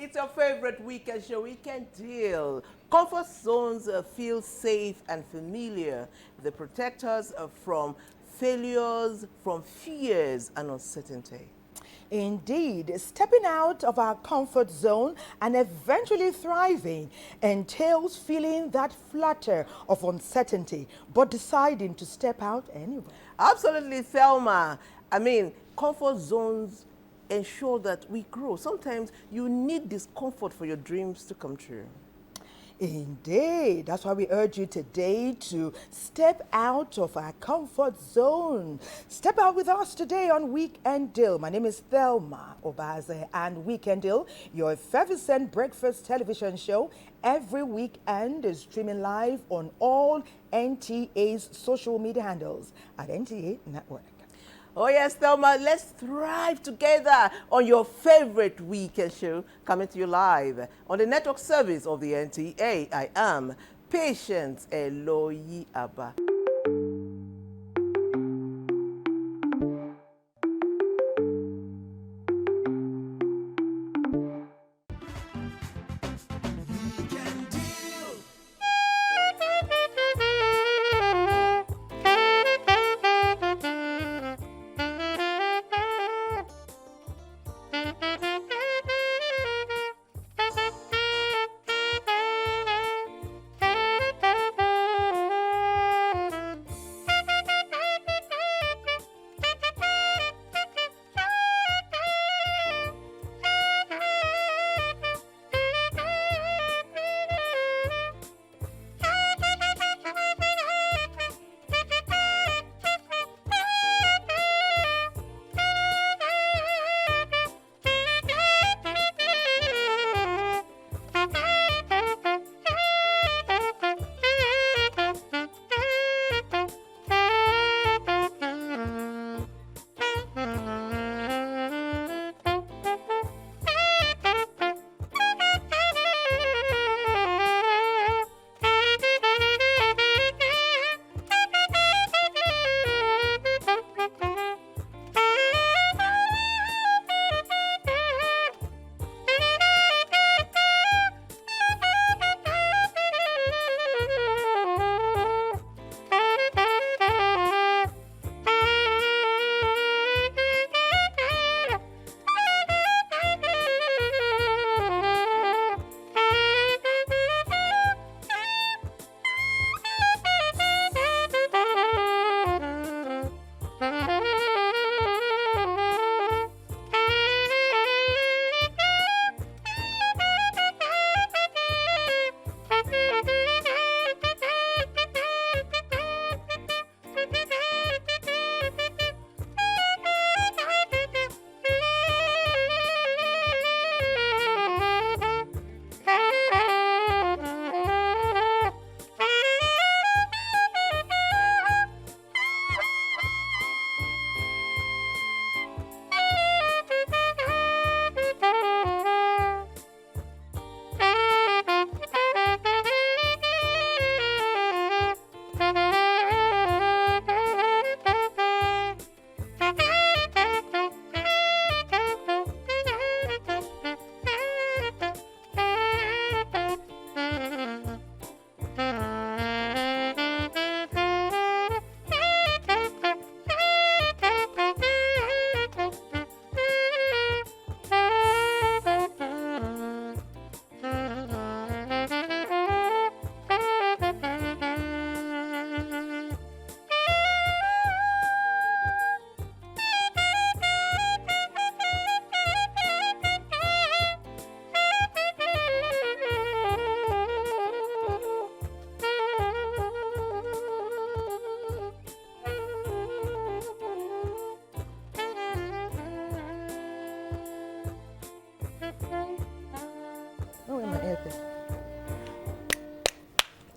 It's your favorite weekend show, Weekend Deal. Comfort zones feel safe and familiar. They protect us from failures, from fears and uncertainty. Indeed, stepping out of our comfort zone and eventually thriving entails feeling that flutter of uncertainty, but deciding to step out anyway. Absolutely, Thelma. I mean, comfort zones ensure that we grow. Sometimes you need discomfort for your dreams to come true. Indeed. That's why we urge you today to step out of our comfort zone. Step out with us today on Weekend Deal. My name is Thelma Obaze, and Weekend Deal, your effervescent breakfast television show, every weekend is streaming live on all NTA's social media handles at NTA Network. Oh yes, Thelma, let's thrive together on your favorite weekend show, coming to you live on the network service of the NTA. I am Patience Eloyi Abba.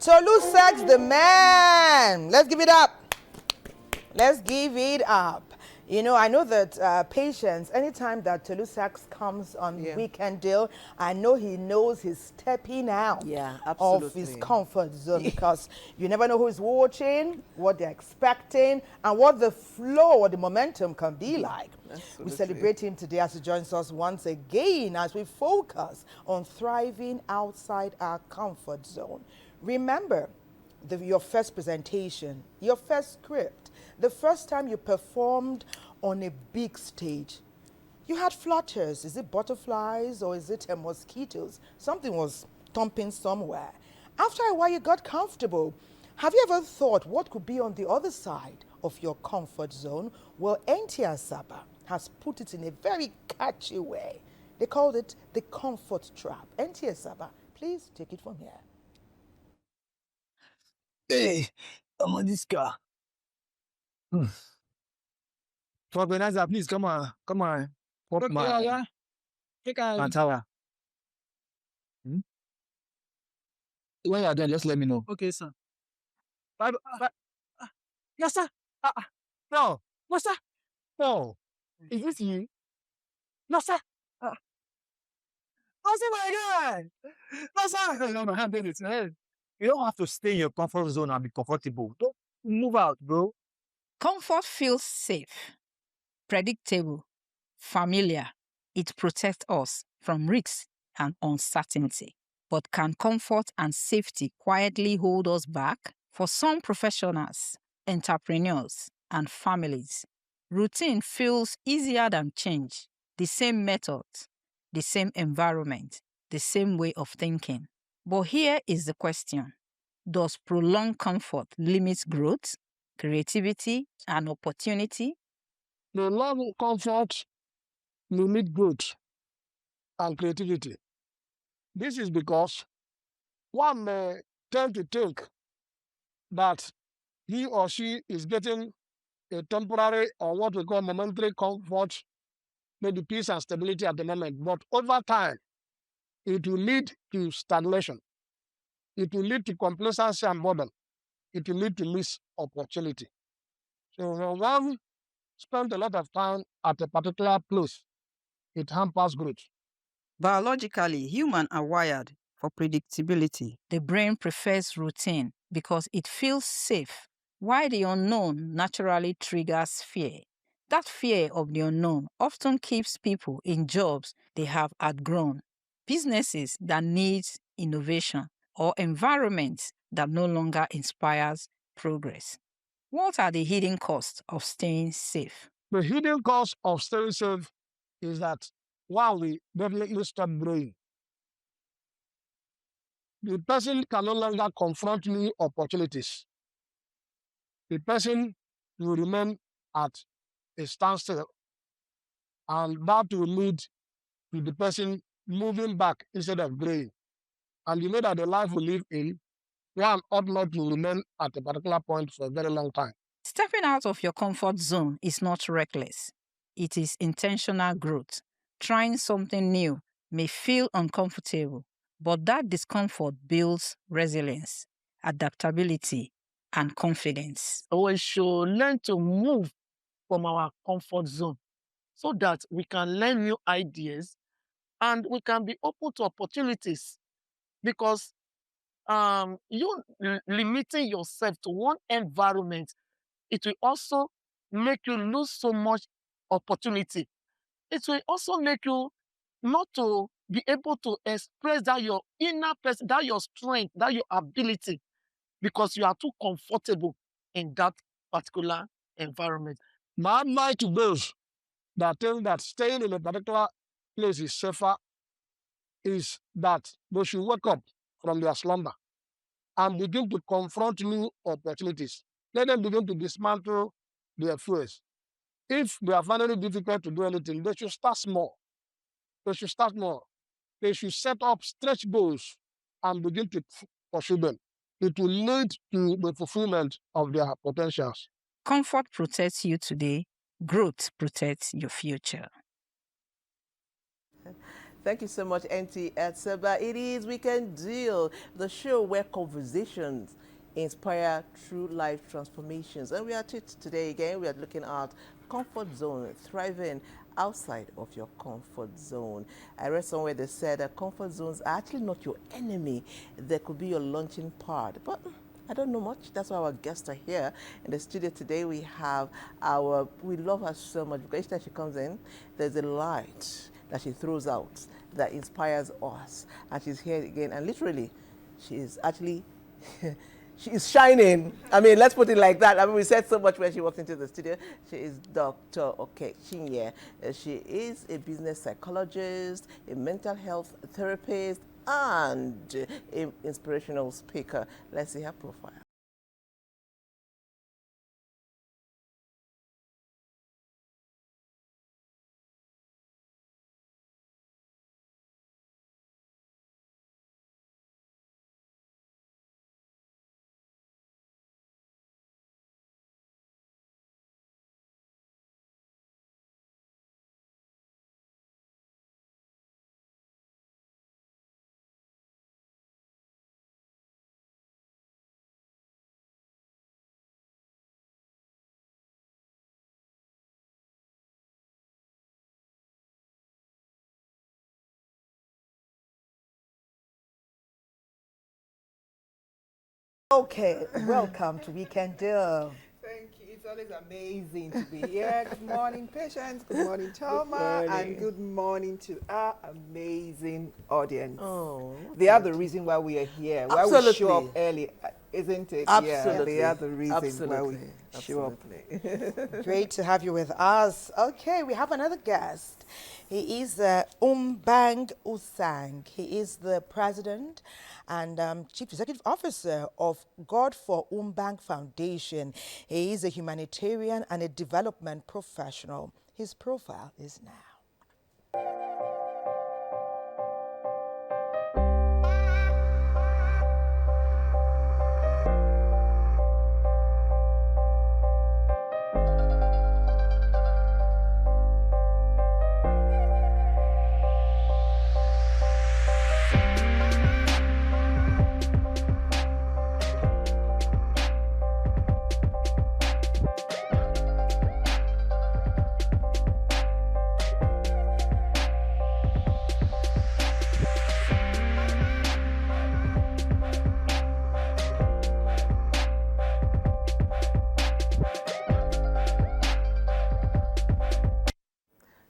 Tolu Sex the man. Let's give it up. Let's give it up. You know, I know that Patience, anytime that Tolu Sachs comes on Weekend Deal, I know he knows he's stepping out of his comfort zone because you never know who's watching, what they're expecting, and what the flow or the momentum can be like. Absolutely. We celebrate him today as he joins us once again as we focus on thriving outside our comfort zone. Remember, your first presentation, your first script, the first time you performed on a big stage, you had flutters. Is it butterflies or is it mosquitoes? Something was thumping somewhere. After a while, you got comfortable. Have you ever thought what could be on the other side of your comfort zone? Well, NTA Saba has put it in a very catchy way. They called it the comfort trap. NTA Saba, please take it from here. Hey, I'm on this car. Organizer, please come on. Pop Okay, my yeah. Pantara. When you are done, just let me know. Okay, sir. Yes, sir. No. What, sir? No. Is this you? No, sir. Oh, my God. No, sir. No, my hand in its head. You don't have to stay in your comfort zone and be comfortable. Don't move out, bro. Comfort feels safe, predictable, familiar. It protects us from risks and uncertainty. But can comfort and safety quietly hold us back? For some professionals, entrepreneurs, and families, routine feels easier than change. The same methods, the same environment, the same way of thinking. But here is the question. Does prolonged comfort limit growth, creativity, and opportunity? The love of comfort limit growth and creativity. This is because one may tend to think that he or she is getting a temporary or what we call momentary comfort, maybe peace and stability at the moment, but over time, it will lead to stagnation. It will lead to complacency and boredom. It will lead to missed opportunity. So when one spends a lot of time at a particular place, it hampers growth. Biologically, humans are wired for predictability. The brain prefers routine because it feels safe, while the unknown naturally triggers fear. That fear of the unknown often keeps people in jobs they have outgrown, businesses that need innovation, or environments that no longer inspires progress. What are the hidden costs of staying safe? The hidden cost of staying safe is that while we definitely stop growing, the person can no longer confront new opportunities. The person will remain at a standstill, and that will lead to the person moving back instead of growing. And you know that the life we live in, one ought not to remain at a particular point for a very long time. Stepping out of your comfort zone is not reckless. It is intentional growth. Trying something new may feel uncomfortable, but that discomfort builds resilience, adaptability, and confidence. We should learn to move from our comfort zone so that we can learn new ideas and we can be open to opportunities. Because you limiting yourself to one environment, it will also make you lose so much opportunity. It will also make you not to be able to express that your inner person, that your strength, that your ability, because you are too comfortable in that particular environment. My advice to those that think that staying in a particular place is safer is that they should wake up from their slumber and begin to confront new opportunities. Let them begin to dismantle their fears. If they are finding it difficult to do anything, they should start small. They should set up stretch goals and begin to pursue them. It will lead to the fulfillment of their potentials. Comfort protects you today, growth protects your future. Thank you so much, NTA Saba. It is Weekend Deal, the show where conversations inspire true life transformations. And we are at it today again. We are looking at comfort zone, thriving outside of your comfort zone. I read somewhere they said that comfort zones are actually not your enemy. They could be your launching pad. But I don't know much. That's why our guests are here in the studio today. We have we love her so much because each time she comes in, there's a light that she throws out that inspires us. And she's here again. And literally, she is actually, she is shining. I mean, let's put it like that. I mean, we said so much when she walked into the studio. She is Dr. Okechinye. She is a business psychologist, a mental health therapist, and an inspirational speaker. Let's see her profile. Okay, welcome to Weekend Deal. Thank you. It's always amazing to be here. Good morning, patients. Good morning, Thelma. morning. And good morning to our amazing audience. Oh, They are the reason why we are here. Why we show up Absolutely. early, isn't it? Absolutely. Yeah, they are the reason why we Absolutely. show up. Absolutely. Great to have you with us. Okay, we have another guest. He is Umbang Usang. He is the president and chief executive officer of God for Umbang Foundation. He is a humanitarian and a development professional. His profile is now.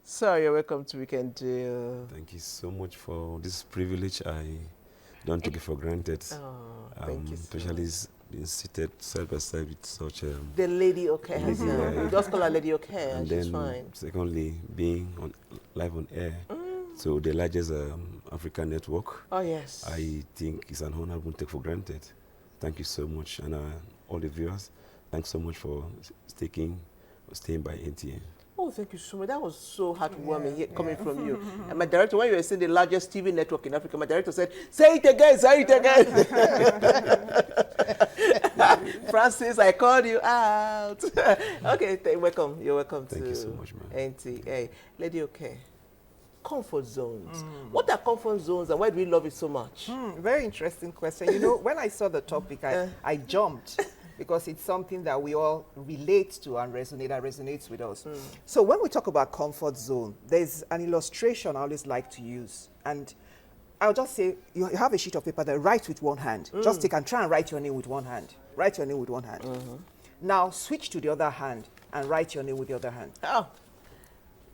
So you're welcome to Weekend Deal. Thank you so much for this privilege. I don't take it for granted. Oh, thank you. So Especially being seated side by side with such the Lady O'Care Lady, herself. yeah. We just call her Lady O'Care. and She's then fine. secondly being live on air. So the largest African network. Oh, yes. I think it's an honor I won't take for granted. Thank you so much, and all the viewers, thanks so much for staying by NTA. Oh, thank you so much. That was so heartwarming coming from you. And my director, when you were saying the largest TV network in Africa, my director said, say it again, say it again. Francis, I called you out. Okay, welcome. You're welcome Thank to you so much, ma'am. NTA. Lady, okay. Comfort zones. What are comfort zones and why do we love it so much? Very interesting question. You know, when I saw the topic, I jumped because it's something that we all relate to and resonates with us. So when we talk about comfort zone, there's an illustration I always like to use. And I'll just say, you have a sheet of paper that write with one hand. Just take and try and write your name with one hand. Write your name with one hand. Now switch to the other hand and write your name with the other hand. Oh.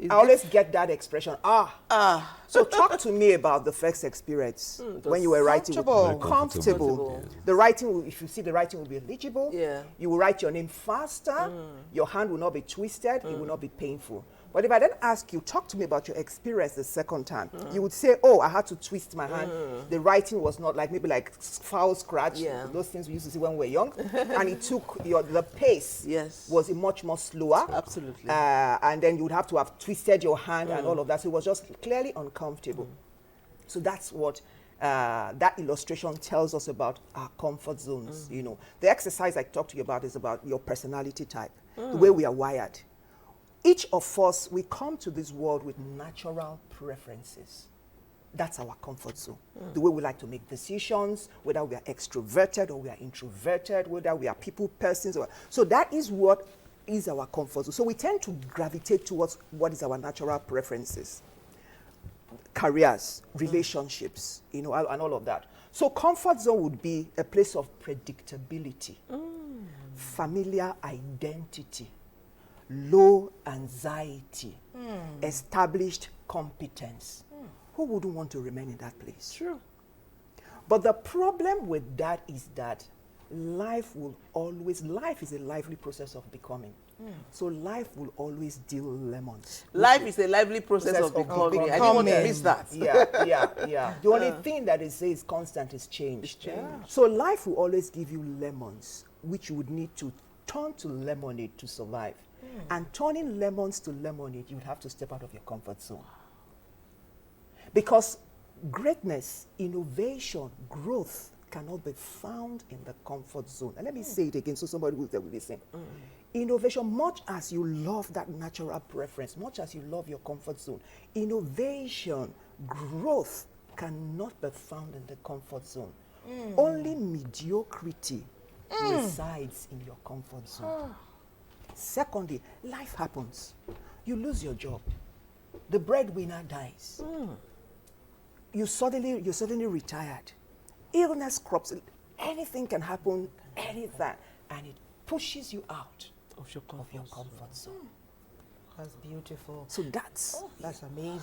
I always get that expression, So talk to me about the first experience when you were writing. Comfortable. Very Comfortable. Yeah. The writing, if you see the writing will be legible. Yeah. You will write your name faster. Your hand will not be twisted. It will not be painful. But if I then ask you, talk to me about your experience the second time, you would say, oh, I had to twist my hand. The writing was not like, maybe like foul scratch, those things we used to see when we were young. And it took, the pace was much more slower. Absolutely. And then you would have to have twisted your hand and all of that. So it was just clearly uncomfortable. So that's what that illustration tells us about our comfort zones. You know, the exercise I talked to you about is about your personality type, the way we are wired. Each of us, we come to this world with natural preferences. That's our comfort zone. The way we like to make decisions, whether we are extroverted or we are introverted, whether we are people persons. So that is what is our comfort zone. So we tend to gravitate towards what is our natural preferences, careers, relationships, you know, and all of that. So comfort zone would be a place of predictability, familiar identity, low anxiety, established competence. Who wouldn't want to remain in that place? True. But the problem with that is that life is a lively process of becoming. So life will always deal lemons. Life is a lively process of becoming. I didn't want to miss that. Yeah. The only thing that it says constant is change. So life will always give you lemons, which you would need to turn to lemonade to survive. And turning lemons to lemonade, you would have to step out of your comfort zone. Because greatness, innovation, growth cannot be found in the comfort zone. And let me say it again so somebody will listen. Innovation, much as you love that natural preference, much as you love your comfort zone, innovation, growth cannot be found in the comfort zone. Only mediocrity resides in your comfort zone. Secondly, life happens. You lose your job. The breadwinner dies. You're suddenly retired. Illness crops. Anything can happen, anything, and it pushes you out Of your comfort zone. That's beautiful. So that's amazing.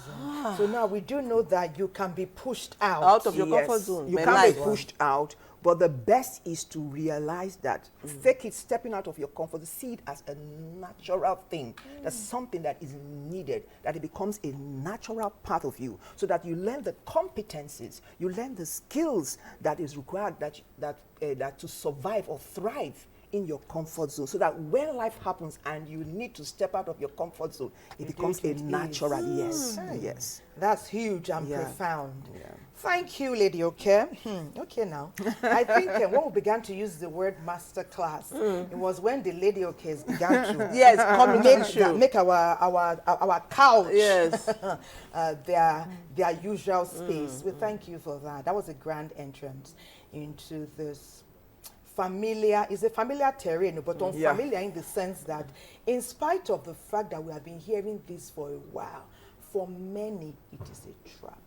So now we do know that you can be pushed out. Out of your comfort zone. You My can't life. be pushed out, but the best is to realize that fake it, stepping out of your comfort, see it as a natural thing. That's something that is needed, that it becomes a natural part of you, so that you learn the competencies, you learn the skills that is required that to survive or thrive in your comfort zone, so that when life happens and you need to step out of your comfort zone, it becomes a natural. Yes. That's huge and Yeah. profound. Yeah. Thank you, Lady Okay. Okay, now. I think when we began to use the word masterclass, it was when the Lady Okays began to Yes, come make our couch Yes. their usual space. We thank you for that. That was a grand entrance into this familiar, is a familiar terrain, but unfamiliar in the sense that in spite of the fact that we have been hearing this for a while, for many it is a trap.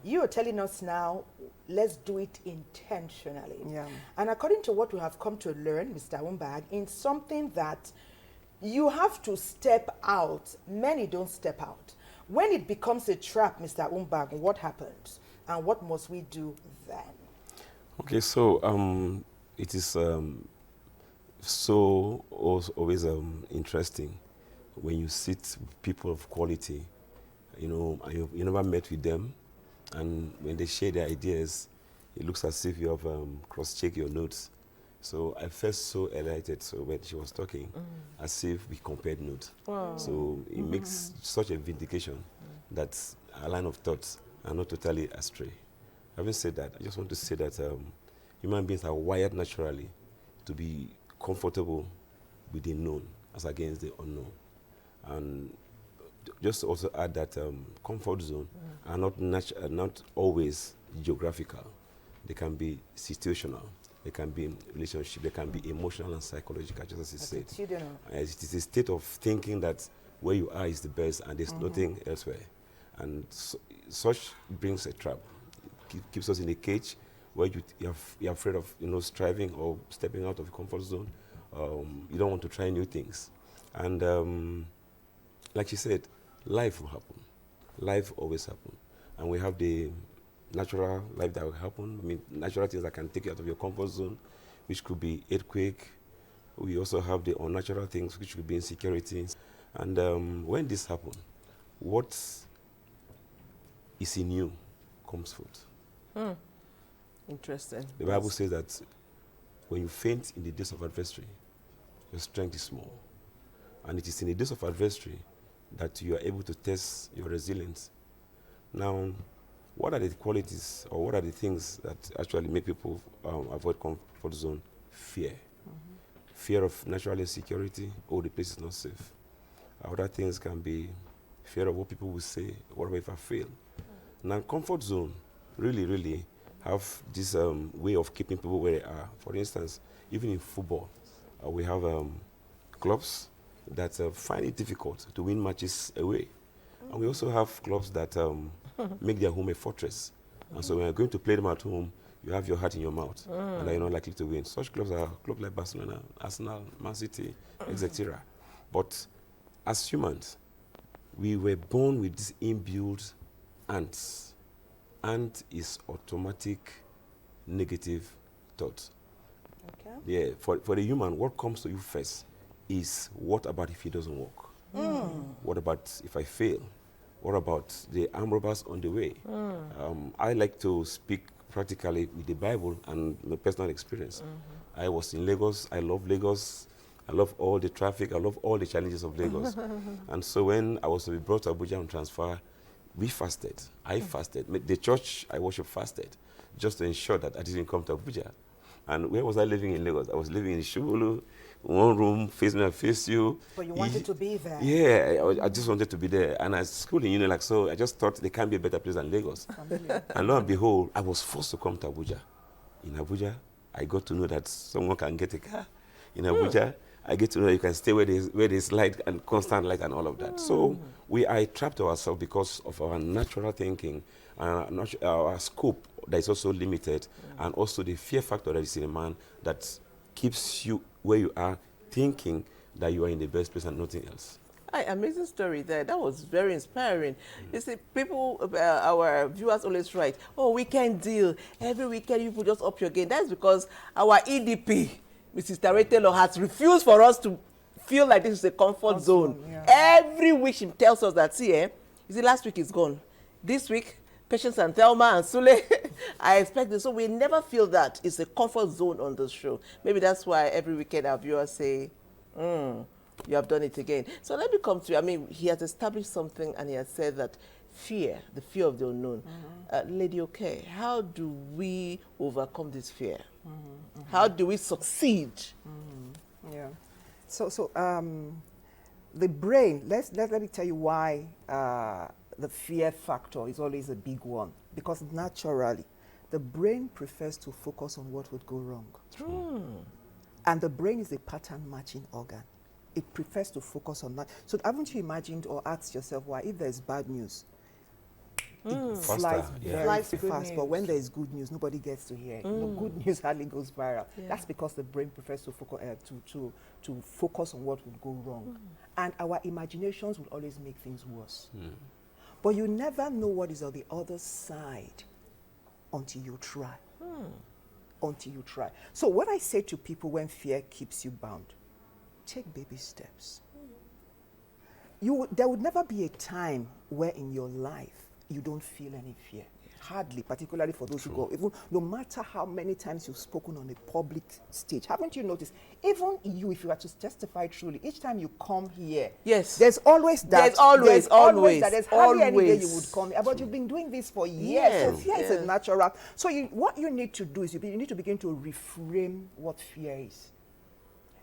You are telling us now, let's do it intentionally. Yeah. And according to what we have come to learn, Mr. Umbag, in something that you have to step out, many don't step out. When it becomes a trap, Mr. Umbag, what happens? And what must we do then? Okay, so it is so always interesting when you sit with people of quality, you know, and you never met with them, and when they share their ideas, it looks as if you have cross-checked your notes. So I felt so elated when she was talking, as if we compared notes. Wow. So it makes such a vindication that our line of thoughts are not totally astray. Having said that, I just want to say that human beings are wired naturally to be comfortable with the known as against the unknown. And just to also add that comfort zone are not always geographical. They can be situational. They can be relationship. They can be emotional and psychological, just as you said. It is a state of thinking that where you are is the best and there's nothing elsewhere. And such brings a trap. Keeps us in a cage where you're afraid of striving or stepping out of your comfort zone. You don't want to try new things. And like she said, life will happen. Life always happens. And we have the natural life that will happen. I mean, natural things that can take you out of your comfort zone, which could be earthquake. We also have the unnatural things, which could be insecurity. And when this happens, what is in you comes forth. Interesting. The Bible says that when you faint in the days of adversity, your strength is small. And it is in the days of adversity that you are able to test your resilience. Now, what are the qualities or what are the things that actually make people avoid comfort zone? Fear. Fear of natural insecurity. Oh, the place is not safe. Other things can be fear of what people will say. What if I fail? Now, comfort zone really have this way of keeping people where they are. For instance, even in football, we have clubs that find it difficult to win matches away. And we also have clubs that make their home a fortress. And so when you're going to play them at home, you have your heart in your mouth, and you're not likely to win. Such clubs are clubs like Barcelona, Arsenal, Man City, etc. But as humans, we were born with this inbuilt ants. Ant is automatic negative thought. Okay. Yeah, for the human, what comes to you first is, what about if it doesn't work? What about if I fail? What about the armed robbers on the way? I like to speak practically with the Bible and my personal experience. I was in Lagos. I love Lagos. I love all the traffic. I love all the challenges of Lagos. And so when I was to be brought to Abuja on transfer, we fasted. I fasted. The church I worship fasted, just to ensure that I didn't come to Abuja. And where was I living in Lagos? I was living in Shubulu, one room, face me and face you. But you wanted to be there. Yeah, I just wanted to be there. And I schooled in Unilag, so I just thought there can't be a better place than Lagos. And lo and behold, I was forced to come to Abuja. In Abuja, I got to know that someone can get a car. In Abuja, I get to know you can stay where there's light and constant light and all of that. So we are trapped ourselves because of our natural thinking, our scope that is also limited, and also the fear factor that is in a man that keeps you where you are, thinking that you are in the best place and nothing else. Amazing story there. That was very inspiring. You see, people, our viewers always write, oh, weekend deal. Every weekend you just up your game. That's because our EDP, Mrs. Tare Taylor, has refused for us to feel like this is a comfort zone. Yeah. Every week she tells us that, see, you see, last week is gone. This week, Patience and Thelma and Sule, I expect this. So we never feel that it's a comfort zone on the show. Maybe that's why every weekend our viewers say, you have done it again. So let me come to you. I mean, he has established something and he has said that fear, the fear of the unknown. Lady Okay, how do we overcome this fear? How do we succeed? Yeah. So the brain, let me tell you why the fear factor is always a big one. Because naturally, the brain prefers to focus on what would go wrong. And the brain is a pattern matching organ. It prefers to focus on that. So haven't you imagined or asked yourself why, if there's bad news, it flies very fast, but when there is good news, nobody gets to hear it. No, good news hardly goes viral. That's because the brain prefers to focus on what would go wrong. And our imaginations will always make things worse. But you never know what is on the other side until you try. Until you try. So what I say to people when fear keeps you bound, take baby steps. There would never be a time where in your life you don't feel any fear. Hardly, particularly for those who go, even no matter how many times you've spoken on a public stage. Haven't you noticed? Even you, if you are to testify truly, each time you come here, there's always that. There's always that. There's hardly any day you would come here. But you've been doing this for years. So fear is a natural. So what you need to do is you need to begin to reframe what fear is.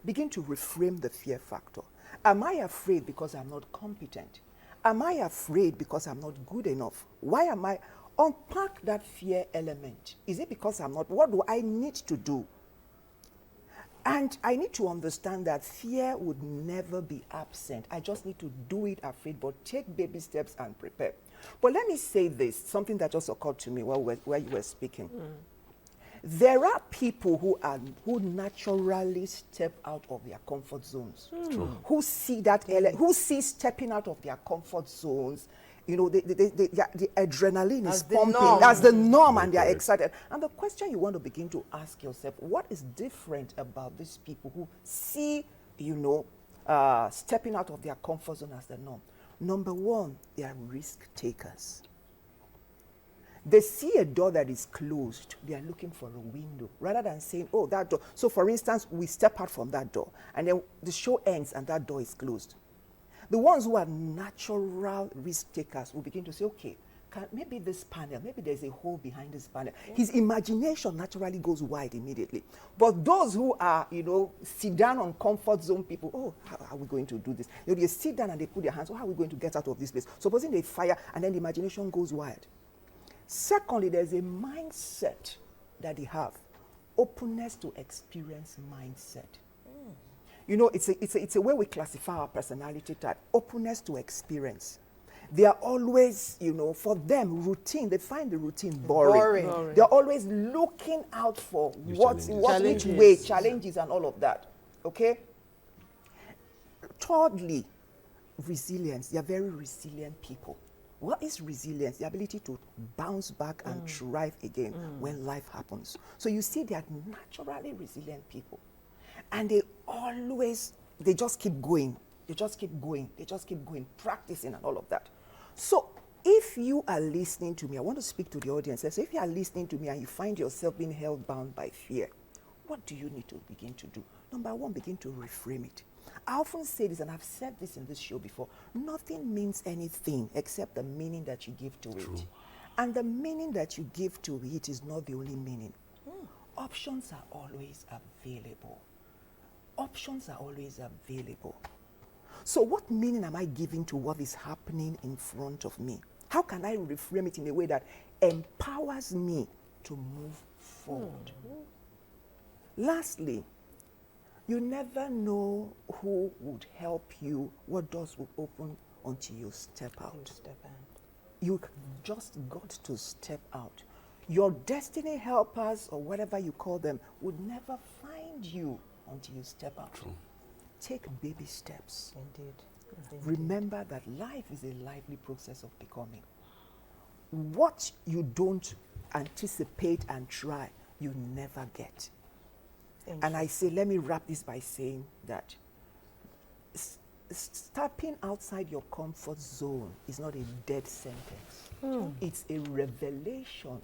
Begin to reframe the fear factor. Am I afraid because I'm not competent? Am I afraid because I'm not good enough? Why am I? Unpack that fear element. Is it because I'm not? What do I need to do? And I need to understand that fear would never be absent. I just need to do it afraid, but take baby steps and prepare. But let me say this, something that just occurred to me while you were speaking. There are people who naturally step out of their comfort zones, who see that, who see stepping out of their comfort zones. You know, the adrenaline is pumping. That's the norm, and they are excited. And the question you want to begin to ask yourself, what is different about these people who see, stepping out of their comfort zone as the norm? Number one, they are risk takers. They see a door that is closed, they are looking for a window, rather than saying, oh, that door. So for instance, we step out from that door, and then the show ends and that door is closed. The ones who are natural risk takers will begin to say, okay, maybe this panel, maybe there's a hole behind this panel. His imagination naturally goes wide immediately. But those who are, sit down on comfort zone people, oh, how are we going to do this? They sit down and they put their hands, oh, how are we going to get out of this place? Supposing they fire, and then the imagination goes wild. Secondly, there's a mindset that they have, openness to experience mindset. You know, it's a way we classify our personality type. Openness to experience. They are always, you know, for them, routine. They find the routine boring. Boring. They're always looking out for which Challenges. way, challenges and all of that. Okay? Thirdly, resilience. They are very resilient people. What is resilience? The ability to bounce back and thrive again when life happens. So you see, they are naturally resilient people. And they just keep going. They just keep going. They just keep going, practicing and all of that. So if you are listening to me, I want to speak to the audience. So if you are listening to me and you find yourself being held bound by fear, what do you need to begin to do? Number one, begin to reframe it. I often say this, and I've said this in this show before, nothing means anything except the meaning that you give to it. And the meaning that you give to it is not the only meaning. Options are always available. Options are always available. So what meaning am I giving to what is happening in front of me? How can I reframe it in a way that empowers me to move forward? Lastly, you never know who would help you, what doors will open until you step out. You just got to step out. Your destiny helpers, or whatever you call them, would never find you until you step out. True. Take baby steps. Indeed. Remember that life is a lively process of becoming. What you don't anticipate and try, you never get. And I say, let me wrap this by saying that stepping outside your comfort zone is not a dead sentence. It's a revelation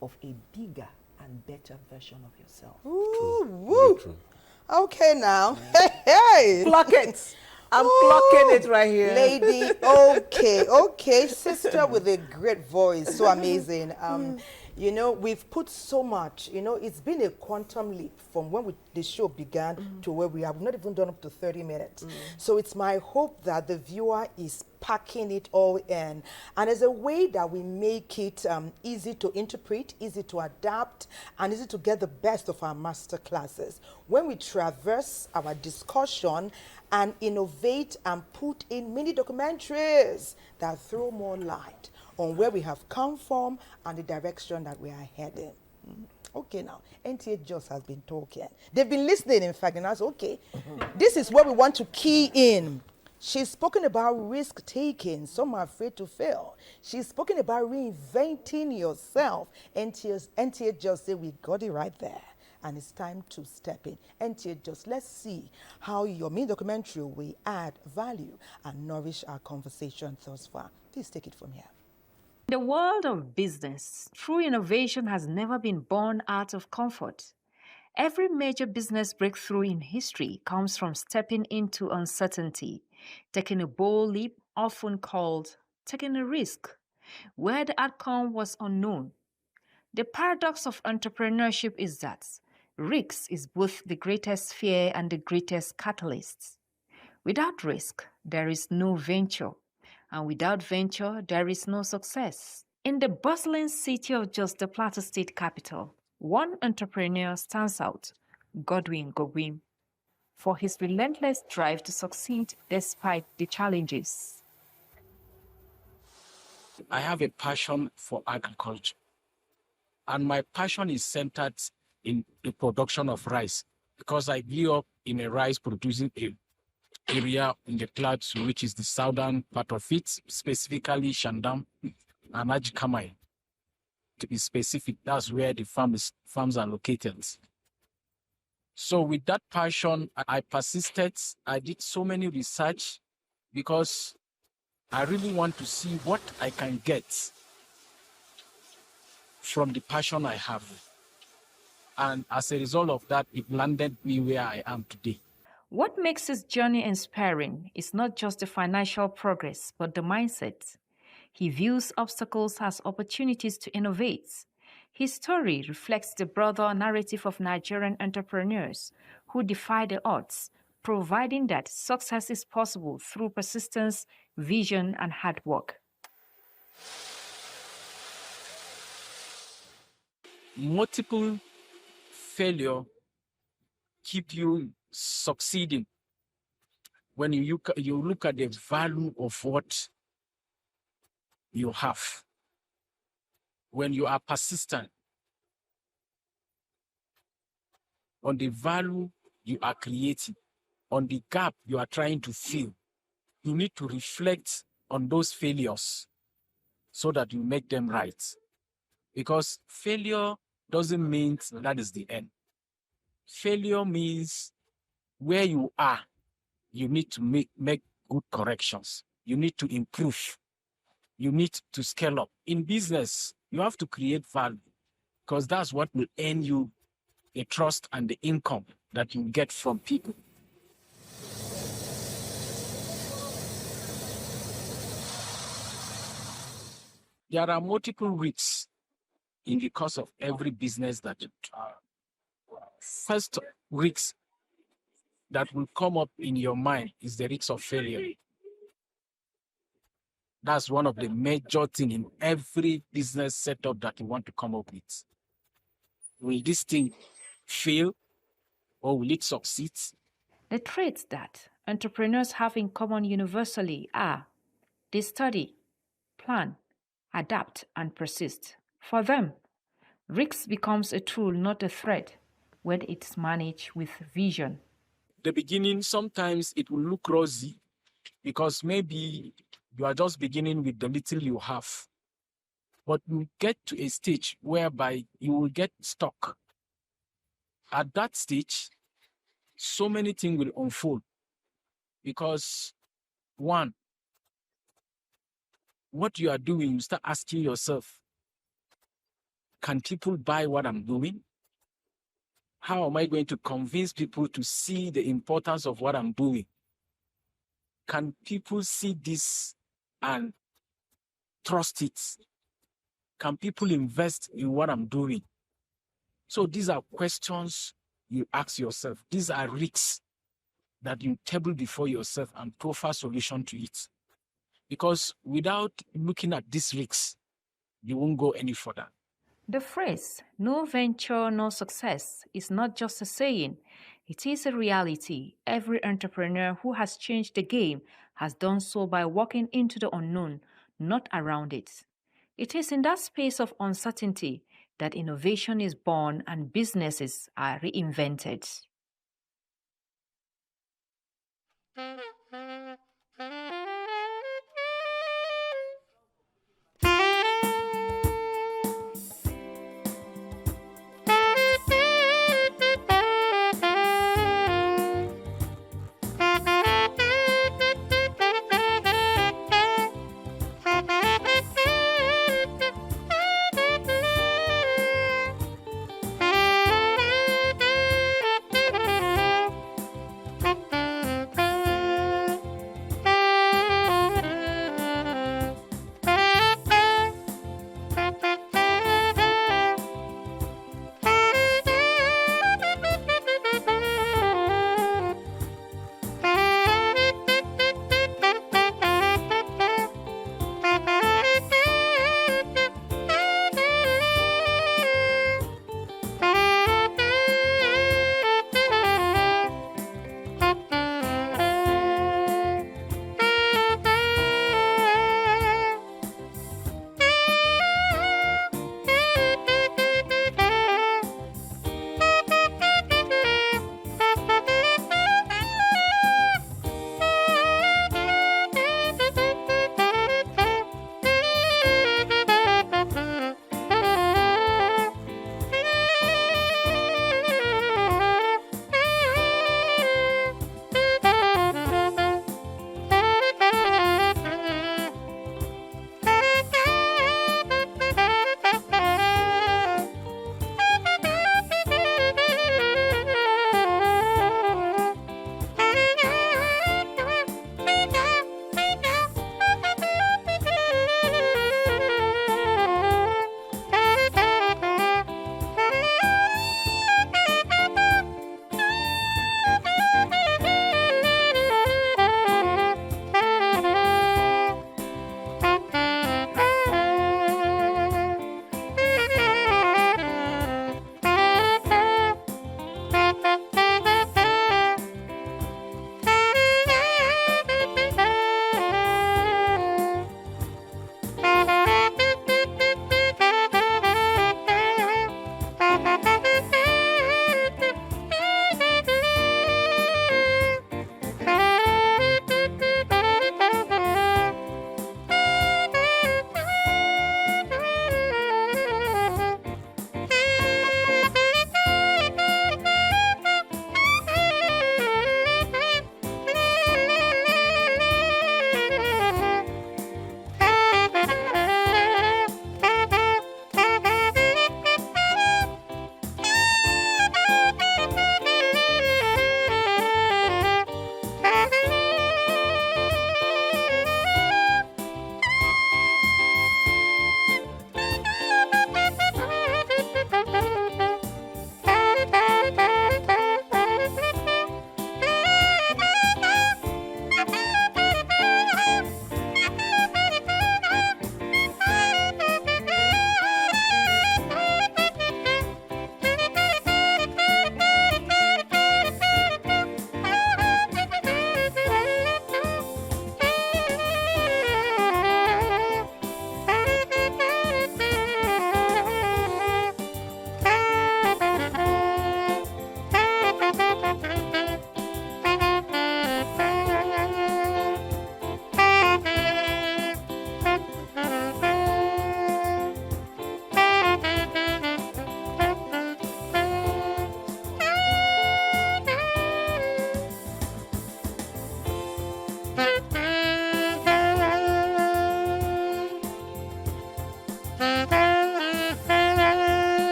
of a bigger and better version of yourself. Ooh, Very woo. true. Okay now. Hey. Clock it. I'm Ooh. clocking it right here. Lady, okay, sister with a great voice, so amazing. You know, we've put so much, you know, it's been a quantum leap from when the show began to where we have not even done up to 30 minutes. So it's my hope that the viewer is packing it all in. And as a way that we make it easy to interpret, easy to adapt, and easy to get the best of our master classes. When we traverse our discussion and innovate and put in mini documentaries that throw more light on where we have come from and the direction that we are heading. Okay, now, NTA just has been talking. They've been listening, in fact, and I said, okay, this is where we want to key in. She's spoken about risk-taking. Some are afraid to fail. She's spoken about reinventing yourself. NTA just said, we got it right there. And it's time to step in. NTA just, let's see how your mini documentary will add value and nourish our conversation thus far. Please take it from here. In the world of business, true innovation has never been born out of comfort. Every major business breakthrough in history comes from stepping into uncertainty, taking a bold leap, often called taking a risk, where the outcome was unknown. The paradox of entrepreneurship is that risk is both the greatest fear and the greatest catalyst. Without risk, there is no venture. And without venture, there is no success. In the bustling city of Jos, the Plateau State capital, one entrepreneur stands out, Godwin Gogwim, for his relentless drive to succeed despite the challenges. I have a passion for agriculture, and my passion is centered in the production of rice because I grew up in a rice producing area in the Plateau, which is the southern part of it, specifically Shandam and Ajikamai. To be specific, that's where the farms are located. So with that passion, I persisted. I did so many research because I really want to see what I can get from the passion I have. And as a result of that, it landed me where I am today. What makes his journey inspiring is not just the financial progress, but the mindset. He views obstacles as opportunities to innovate. His story reflects the broader narrative of Nigerian entrepreneurs who defy the odds, providing that success is possible through persistence, vision, and hard work. Multiple failure keep you succeeding when you look at the value of what you have, when you are persistent on the value you are creating, on the gap you are trying to fill, you need to reflect on those failures so that you make them right. Because failure doesn't mean that is the end. Failure means where you are, you need to make good corrections. You need to improve. You need to scale up. In business, you have to create value because that's what will earn you the trust and the income that you get from people. There are multiple risks in the course of every business that you try. First risk that will come up in your mind is the risk of failure. That's one of the major things in every business setup that you want to come up with. Will this thing fail or will it succeed? The traits that entrepreneurs have in common universally are they study, plan, adapt, and persist. For them, risk becomes a tool, not a threat, when it's managed with vision. The beginning, sometimes it will look rosy because maybe you are just beginning with the little you have. But you get to a stage whereby you will get stuck. At that stage, so many things will unfold because, one, what you are doing, you start asking yourself, can people buy what I'm doing? How am I going to convince people to see the importance of what I'm doing? Can people see this and trust it? Can people invest in what I'm doing? So these are questions you ask yourself. These are risks that you table before yourself and profile solution to it. Because without looking at these risks, you won't go any further. The phrase, no venture, no success, is not just a saying. It is a reality. Every entrepreneur who has changed the game has done so by walking into the unknown, not around it. It is in that space of uncertainty that innovation is born and businesses are reinvented.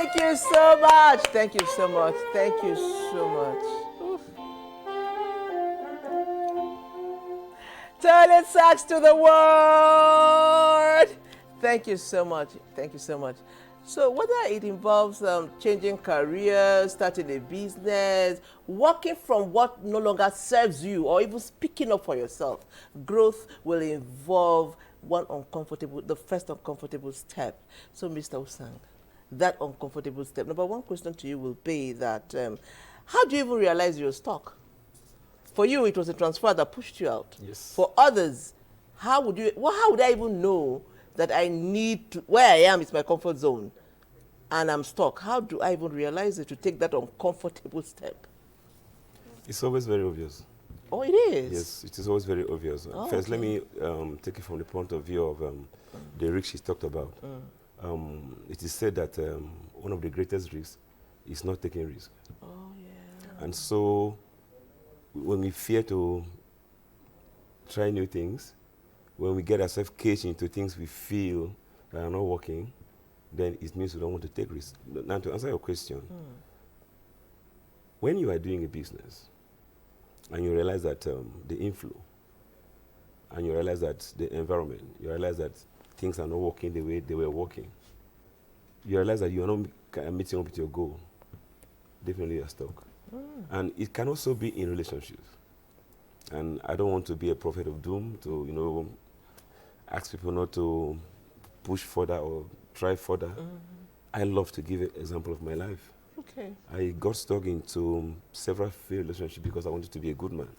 Thank you so much. Thank you so much. Thank you so much. Oof. Turn it sacks to the world. Thank you so much. Thank you so much. So whether it involves changing careers, starting a business, working from what no longer serves you, or even speaking up for yourself, growth will involve the first uncomfortable step. So Mr. Usang, that uncomfortable step, number one question to you will be that, how do you even realize you're stuck? For you, it was a transfer that pushed you out. Yes. For others, how would I even know that I need to, where I am is my comfort zone and I'm stuck? How do I even realize it to take that uncomfortable step? It's always very obvious. Oh, it is? Yes, it is always very obvious. Oh, First, let okay. me take it from the point of view of the risk she talked about. It is said that one of the greatest risks is not taking risk. Oh, yeah. And so, when we fear to try new things, when we get ourselves caged into things we feel that are not working, then it means we don't want to take risks. Now, to answer your question, when you are doing a business and you realize that the inflow, and you realize that the environment, you realize that things are not working the way they were working, you realize that you are not meeting up with your goal, definitely you are stuck. And it can also be in relationships. And I don't want to be a prophet of doom to, ask people not to push further or try further. I love to give an example of my life. Okay. I got stuck into several failed relationships because I wanted to be a good man.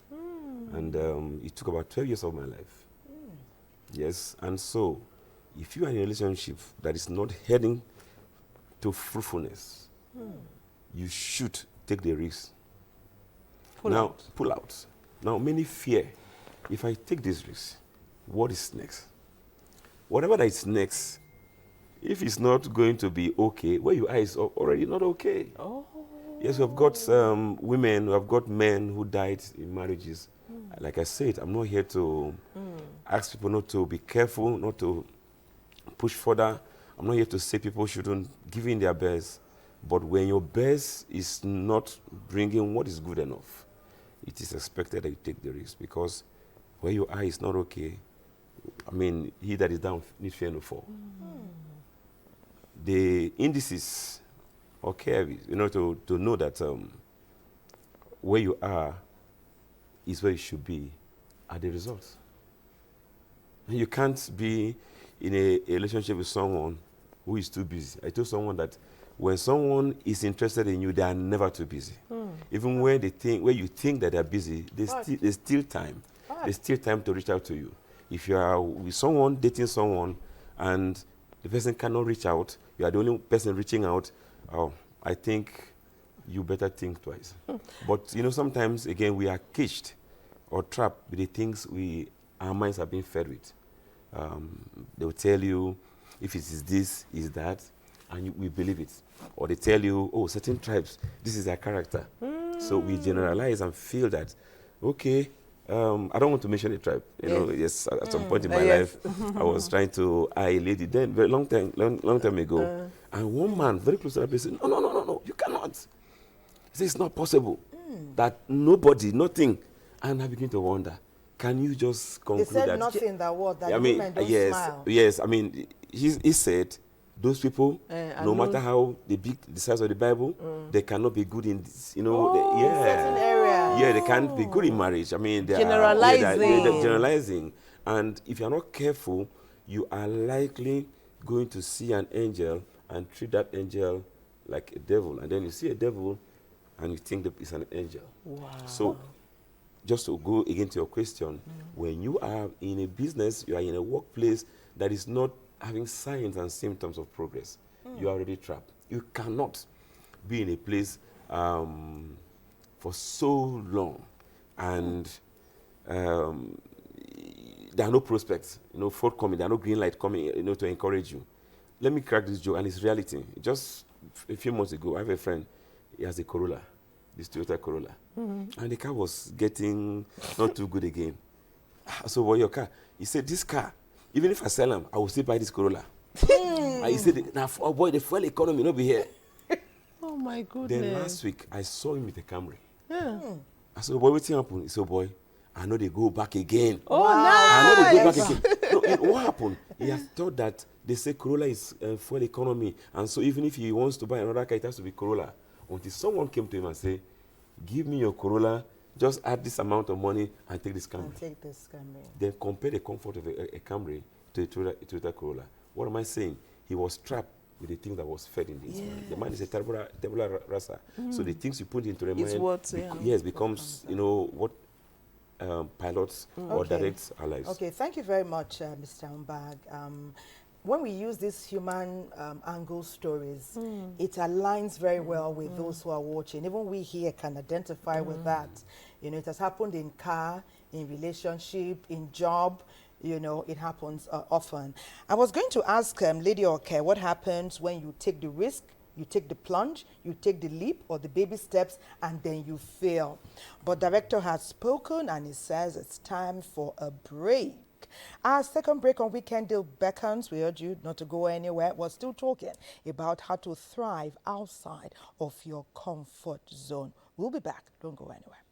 And it took about 12 years of my life. Yes, and so if you are in a relationship that is not heading to fruitfulness, you should take the risk. Pull out. Now, many fear, if I take this risk, what is next? Whatever that is next, if it's not going to be okay, where you are is already not okay. Oh. Yes, we have got women, we have got men who died in marriages. Like I said, I'm not here to ask people not to be careful, not to push further. I'm not here to say people shouldn't give in their best. But when your best is not bringing what is good enough, it is expected that you take the risk, because where you are is not okay. I mean, he that is down needs fear no fall. The indices or carries, to know that where you are is where you should be are the results. And you can't be in a relationship with someone who is too busy. I told someone that when someone is interested in you, they are never too busy. Even when you think that they are busy, there's still time. There's still time to reach out to you. If you are with someone, dating someone, and the person cannot reach out, you are the only person reaching out, I think you better think twice. But sometimes, again, we are caged or trapped with the things our minds are being fed with. They will tell you, if it is this, is that, and we believe it. Or they tell you, certain tribes, this is their character. So we generalize and feel that, okay, I don't want to mention a tribe. Yes, at some point in my life, I was trying to eye a lady then, very long time ago. And one man, very close to that person, said, no, you cannot. He said, it's not possible. That nobody, nothing. And I begin to wonder, can you just conclude that? They said nothing that word, that women don't smile. Yes, I mean, he said, those people, no matter how big the size of the Bible, they cannot be good in this, certain area. Yeah, they can't be good in marriage. I mean, they're generalizing. And if you're not careful, you are likely going to see an angel and treat that angel like a devil. And then you see a devil and you think that it's an angel. Wow. So, just to go again to your question, when you are in a business, you are in a workplace that is not having signs and symptoms of progress, you are already trapped. You cannot be in a place for so long and there are no prospects, forthcoming, there are no green light coming, to encourage you. Let me crack this joke, and it's reality. Just a few months ago, I have a friend, he has a Corolla, this Toyota Corolla, and the car was getting not too good again. So, what your car? He said, this car, even if I sell them, I will still buy this Corolla. And he said, now, boy, the fuel economy not be here. my Then goodness. last week, I saw him with a Camry. Yeah. I said, boy, what's happened? He said, boy, I know they go back again. Oh, I know they go nice. back again. No, and what happened? He has thought that they say Corolla is fuel economy. And so even if he wants to buy another car, it has to be Corolla. Until someone came to him and said, give me your Corolla, just add this amount of money and take this Camry. And take this Camry. Then compare the comfort of a Camry to a Toyota Corolla. What am I saying? He was trapped with the things that was fed in this man. The man is a tabula rasa. So the things you put into the It's mind, what, yeah. yes, becomes, you know, what pilots or Okay. directs our lives. Okay, thank you very much, Mr. Umbag. When we use these human angle stories, it aligns very well with those who are watching. Even we here can identify with that. You know, it has happened in car, in relationship, in job. You know, it happens often. I was going to ask Lady Oke, what happens when you take the risk, you take the plunge, you take the leap or the baby steps, and then you fail. But director has spoken and he says it's time for a break. Our second break on Weekend Deal beckons. We urge you not to go anywhere. We're still talking about how to thrive outside of your comfort zone. We'll be back. Don't go anywhere.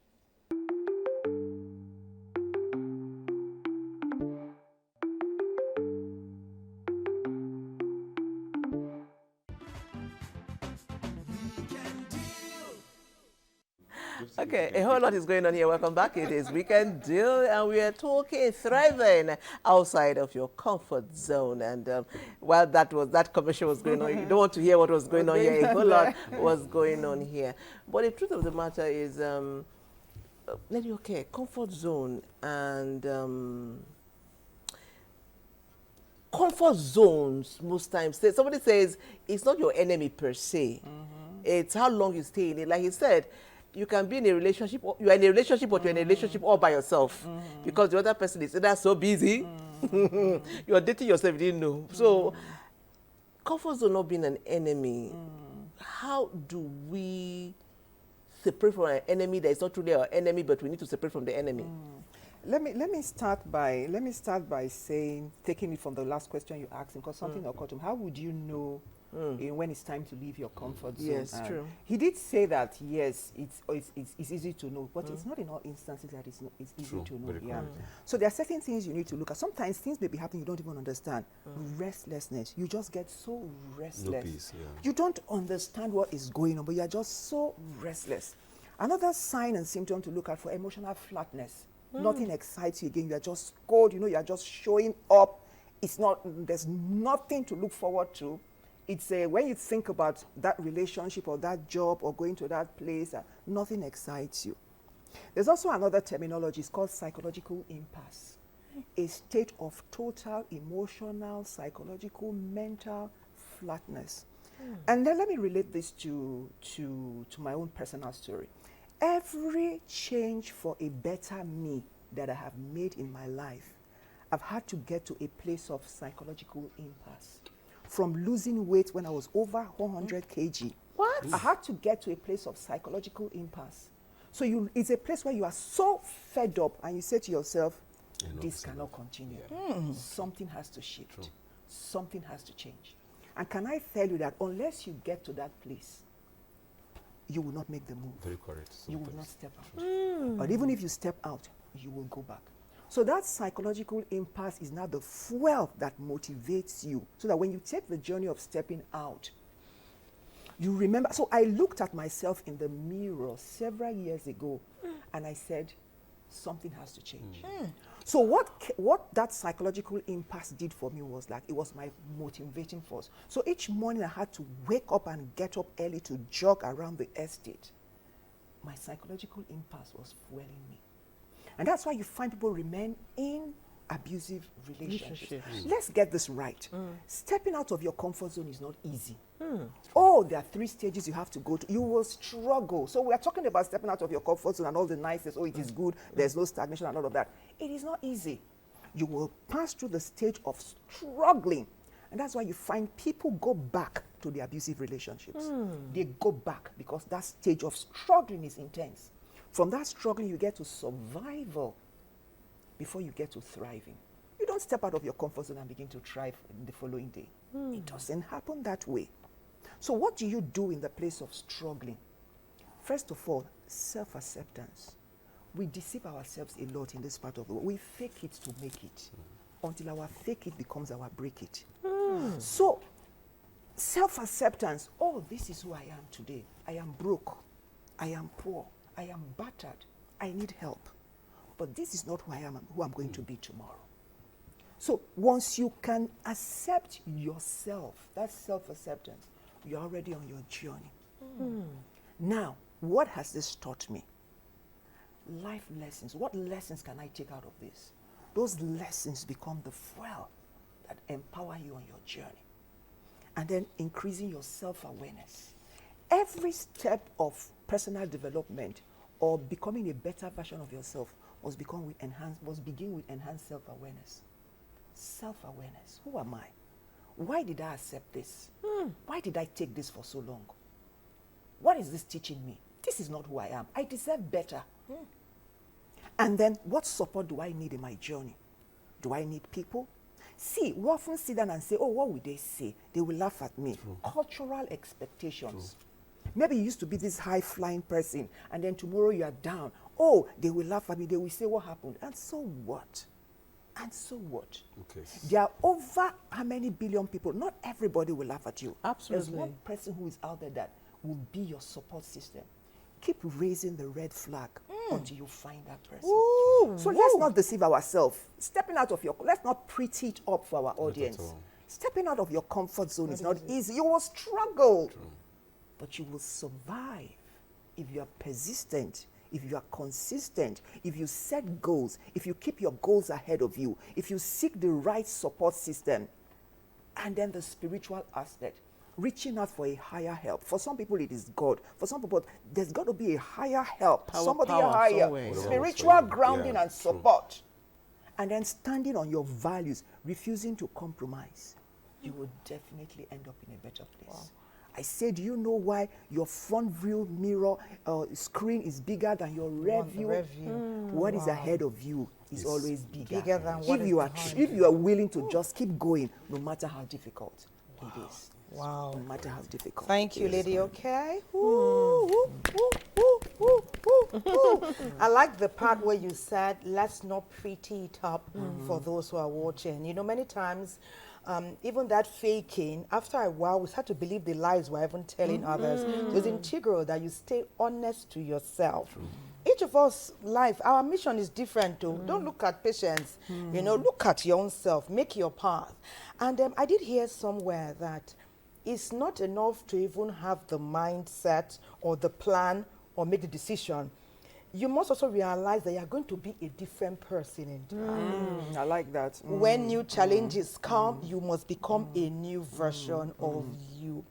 Okay, a whole lot is going on here. Welcome back. It is Weekend Deal, and we are talking thriving outside of your comfort zone. And while that commercial was going on, you don't want to hear what was going on here. A whole lot was going on here. But the truth of the matter is, Lady Okay, comfort zone and comfort zones most times. Somebody says it's not your enemy per se. It's how long you stay in it. Like he said, you can be in a relationship, you are in a relationship, but you're in a relationship all by yourself because the other person is either so busy, you're dating yourself, you didn't know. So, comfort zone not being an enemy, how do we separate from an enemy that is not truly our enemy, but we need to separate from the enemy? Let me start by saying, taking it from the last question you asked, because something occurred to me. How would you know when it's time to leave your comfort zone? Yes, true. He did say that yes, it's easy to know, but it's not in all instances that it's easy True, to know. very Yeah. correct. So there are certain things you need to look at. Sometimes things may be happening you don't even understand. Restlessness. You just get so restless. peace, yeah. You don't understand what is going on, but you are just so restless. Another sign and symptom to look at for emotional flatness. Nothing excites you again. You are just cold. You know, you are just showing up. There's nothing to look forward to. It's when you think about that relationship or that job or going to that place, nothing excites you. There's also another terminology. It's called psychological impasse. A state of total emotional, psychological, mental flatness. And then let me relate this to my own personal story. Every change for a better me that I have made in my life, I've had to get to a place of psychological impasse. From losing weight when I was over 100 kg. What? I had to get to a place of psychological impasse. So it's a place where you are so fed up and you say to yourself, this cannot continue. Something has to shift. True. Something has to change. And can I tell you that unless you get to that place, you will not make the move. Very correct. You will not sometimes. step out. But even if you step out, you will go back. So that psychological impasse is now the fuel that motivates you. So that when you take the journey of stepping out, you remember. So I looked at myself in the mirror several years ago and I said, something has to change. So what that psychological impasse did for me was like, it was my motivating force. So each morning I had to wake up and get up early to jog around the estate. My psychological impasse was fueling me. And that's why you find people remain in abusive relationships. Let's get this right. Stepping out of your comfort zone is not easy. Oh, there are 3 stages you have to go to. You will struggle. So we are talking about stepping out of your comfort zone and all the niceness. Oh, it is good. There's no stagnation and all of that. It is not easy. You will pass through the stage of struggling. And that's why you find people go back to the abusive relationships. They go back because that stage of struggling is intense. From that struggling, you get to survival before you get to thriving. You don't step out of your comfort zone and begin to thrive the following day. It doesn't happen that way. So what do you do in the place of struggling? First of all, self-acceptance. We deceive ourselves a lot in this part of the world. We fake it to make it until our fake it becomes our break it. So self-acceptance, oh, this is who I am today. I am broke. I am poor. I am battered. I need help. But this is not who I am, who I'm going to be tomorrow. So once you can accept yourself, that's self-acceptance, you're already on your journey. Now, what has this taught me? Life lessons. What lessons can I take out of this? Those lessons become the fuel that empower you on your journey. And then increasing your self-awareness. Every step of personal development or becoming a better version of yourself must begin with enhanced self-awareness. Self-awareness. Who am I? Why did I accept this? Why did I take this for so long? What is this teaching me? This is not who I am. I deserve better. And then what support do I need in my journey? Do I need people? See, we often sit down and say, oh, what would they say? They will laugh at me. Cultural expectations. Maybe you used to be this high-flying person, and then tomorrow you are down. Oh, they will laugh at me. They will say, what happened? And so what? And so what? Okay. There are over how many billion people? Not everybody will laugh at you. Absolutely. There's one person who is out there that will be your support system. Keep raising the red flag until you find that person. So let's not deceive ourselves. Stepping out of let's not pretty it up for our audience. Stepping out of your comfort zone is not easy. You will struggle. But you will survive if you are persistent, if you are consistent, if you set goals, if you keep your goals ahead of you, if you seek the right support system, and then the spiritual aspect, reaching out for a higher help. For some people, it is God. For some people, there's got to be a higher help, somebody higher, somewhere. spiritual grounding and support. And then standing on your values, refusing to compromise, you will definitely end up in a better place. I said, do you know why your front view mirror screen is bigger than your rear view? What is ahead of you is always bigger. Bigger than what is behind if you are willing to just keep going, no matter how difficult it is. Wow. No matter how difficult. Thank you, Lady Okay. I like the part where you said, let's not pretty it up for those who are watching. You know, many times, even that faking, after a while, we start to believe the lies we're even telling others. So it's integral that you stay honest to yourself. Each of us, life, our mission is different too. Don't look at patients, you know, look at your own self, make your path. And I did hear somewhere that it's not enough to even have the mindset or the plan or make the decision. You must also realize that you're going to be a different person in time. I like that. When new challenges come, you must become a new version of you.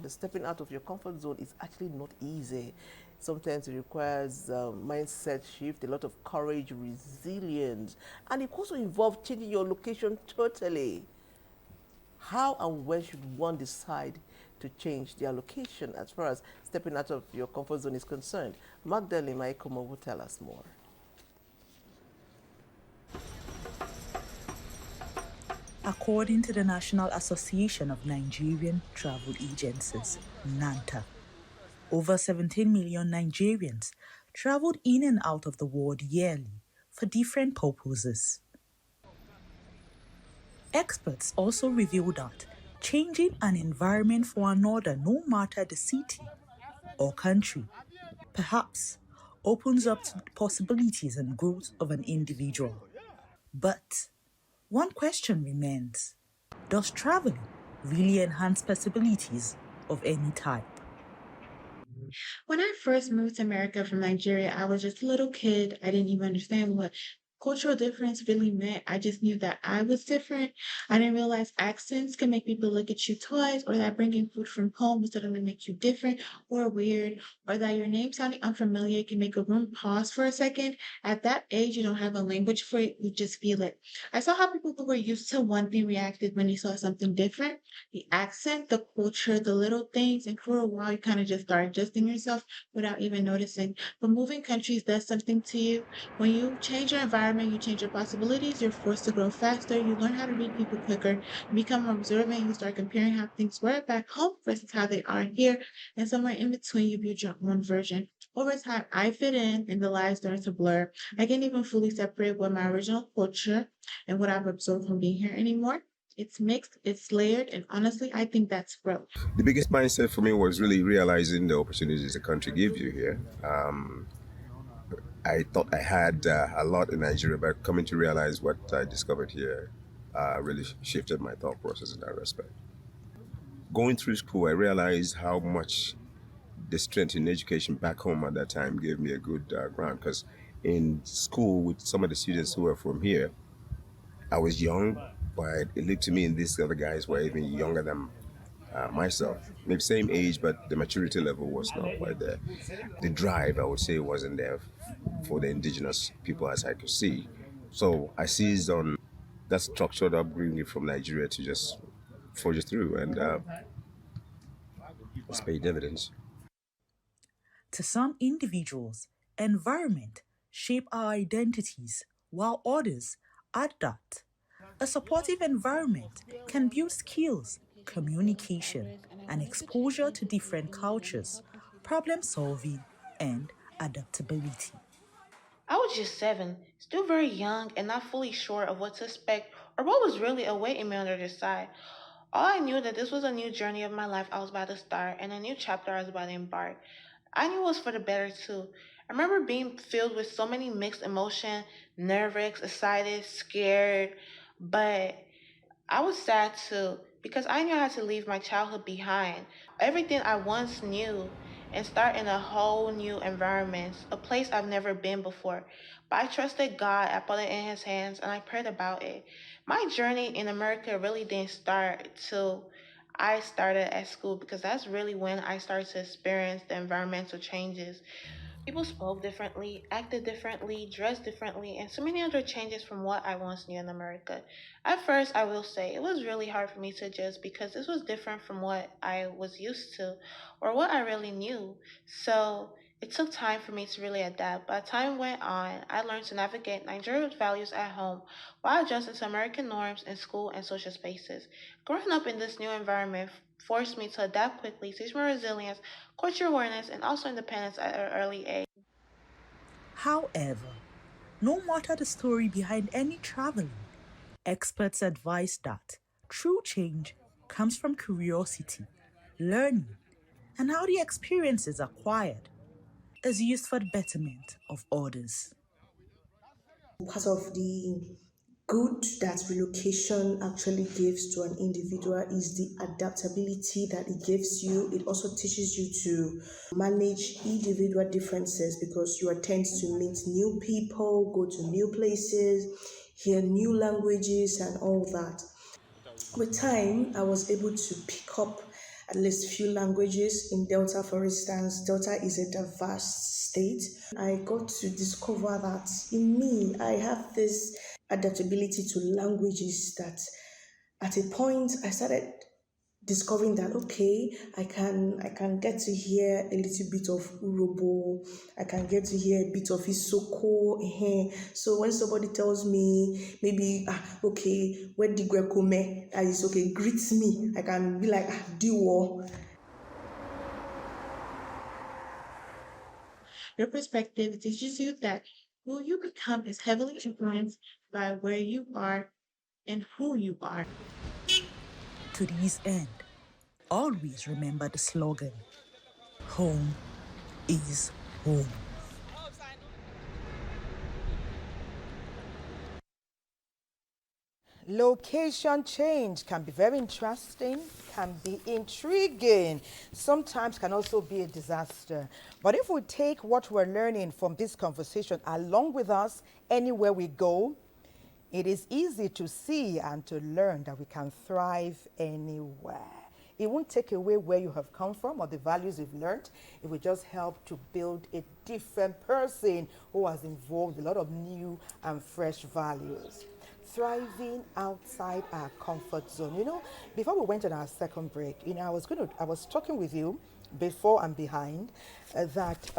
Stepping out of your comfort zone is actually not easy. Sometimes it requires mindset shift, a lot of courage, resilience, and it also involves changing your location totally. How and when should one decide to change their location as far as stepping out of your comfort zone is concerned? Magdalene Maikomo will tell us more. According to the National Association of Nigerian Travel Agencies, NANTA, over 17 million Nigerians traveled in and out of the world yearly for different purposes. Experts also reveal that changing an environment for another, no matter the city or country, perhaps opens up to the possibilities and growth of an individual. But one question remains: does traveling really enhance possibilities of any type? When I first moved to America from Nigeria, I was just a little kid. I didn't even understand what cultural difference really meant. I just knew that I was different. I didn't realize accents can make people look at you twice, or that bringing food from home will suddenly make you different or weird, or that your name sounding unfamiliar can make a room pause for a second. At that age, you don't have a language for it, you just feel it. I saw how people who were used to one thing reacted when they saw something different. The accent, the culture, the little things, and for a while you kind of just start adjusting yourself without even noticing. But moving countries does something to you. When you change your environment, environment, you change your possibilities, you're forced to grow faster, you learn how to read people quicker, you become more observant, you start comparing how things were back home versus how they are here, and somewhere in between you build your own version. Over time, I fit in and the lines start to blur. I can't even fully separate what my original culture and what I've absorbed from being here anymore. It's mixed, it's layered, and honestly, I think that's growth. The biggest mindset for me was really realizing the opportunities the country gives you here. I thought I had a lot in Nigeria, but coming to realize what I discovered here really shifted my thought process in that respect. Going through school, I realized how much the strength in education back home at that time gave me a good ground, because in school with some of the students who were from here, I was young, but it looked to me and these other guys were even younger than myself. Maybe same age, but the maturity level was not quite there. The drive, I would say, wasn't there for the indigenous people as I could see. So I seized on that structured upbringing from Nigeria to just forge it through, and it's paid dividends. To some individuals, environment shape our identities, while others add that. A supportive environment can build skills, communication, and exposure to different cultures, problem solving, and adaptability. I was just 7, still very young and not fully sure of what to expect or what was really awaiting me on the other side. All I knew that this was a new journey of my life I was about to start and a new chapter I was about to embark. I knew it was for the better too. I remember being filled with so many mixed emotions, nervous, excited, scared, but I was sad too because I knew I had to leave my childhood behind, everything I once knew, and start in a whole new environment, a place I've never been before. But I trusted God, I put it in His hands, and I prayed about it. My journey in America really didn't start till I started at school because that's really when I started to experience the environmental changes. People spoke differently, acted differently, dressed differently, and so many other changes from what I once knew in America. At first, I will say it was really hard for me to adjust because this was different from what I was used to or what I really knew. So it took time for me to really adapt. But as time went on, I learned to navigate Nigerian values at home while adjusting to American norms in school and social spaces. Growing up in this new environment forced me to adapt quickly, teach me resilience, cultural awareness, and also independence at an early age. However, no matter the story behind any traveling, experts advise that true change comes from curiosity, learning, and how the experiences acquired is used for the betterment of others. Part of the good that relocation actually gives to an individual is the adaptability that it gives you. It also teaches you to manage individual differences because you tend to meet new people, go to new places, hear new languages, and all that. With time, I was able to pick up at least few languages. In Delta, for instance, Delta is a diverse state. I got to discover that in me, I have this adaptability to languages that at a point I started discovering that okay, I can get to hear a little bit of Urobo, I can get to hear a bit of Isoko. So when somebody tells me maybe okay, where the come, is okay, greets me, I can be like Diwo. Your perspective teaches you that who you become is heavily influenced by where you are and who you are. To this end, always remember the slogan, home is home. Location change can be very interesting, can be intriguing, sometimes can also be a disaster. But if we take what we're learning from this conversation along with us anywhere we go, it is easy to see and to learn that we can thrive anywhere. It won't take away where you have come from or the values you've learned. It will just help to build a different person who has involved a lot of new and fresh values. Thriving outside our comfort zone. You know, before we went on our second break, I was talking with you before and behind that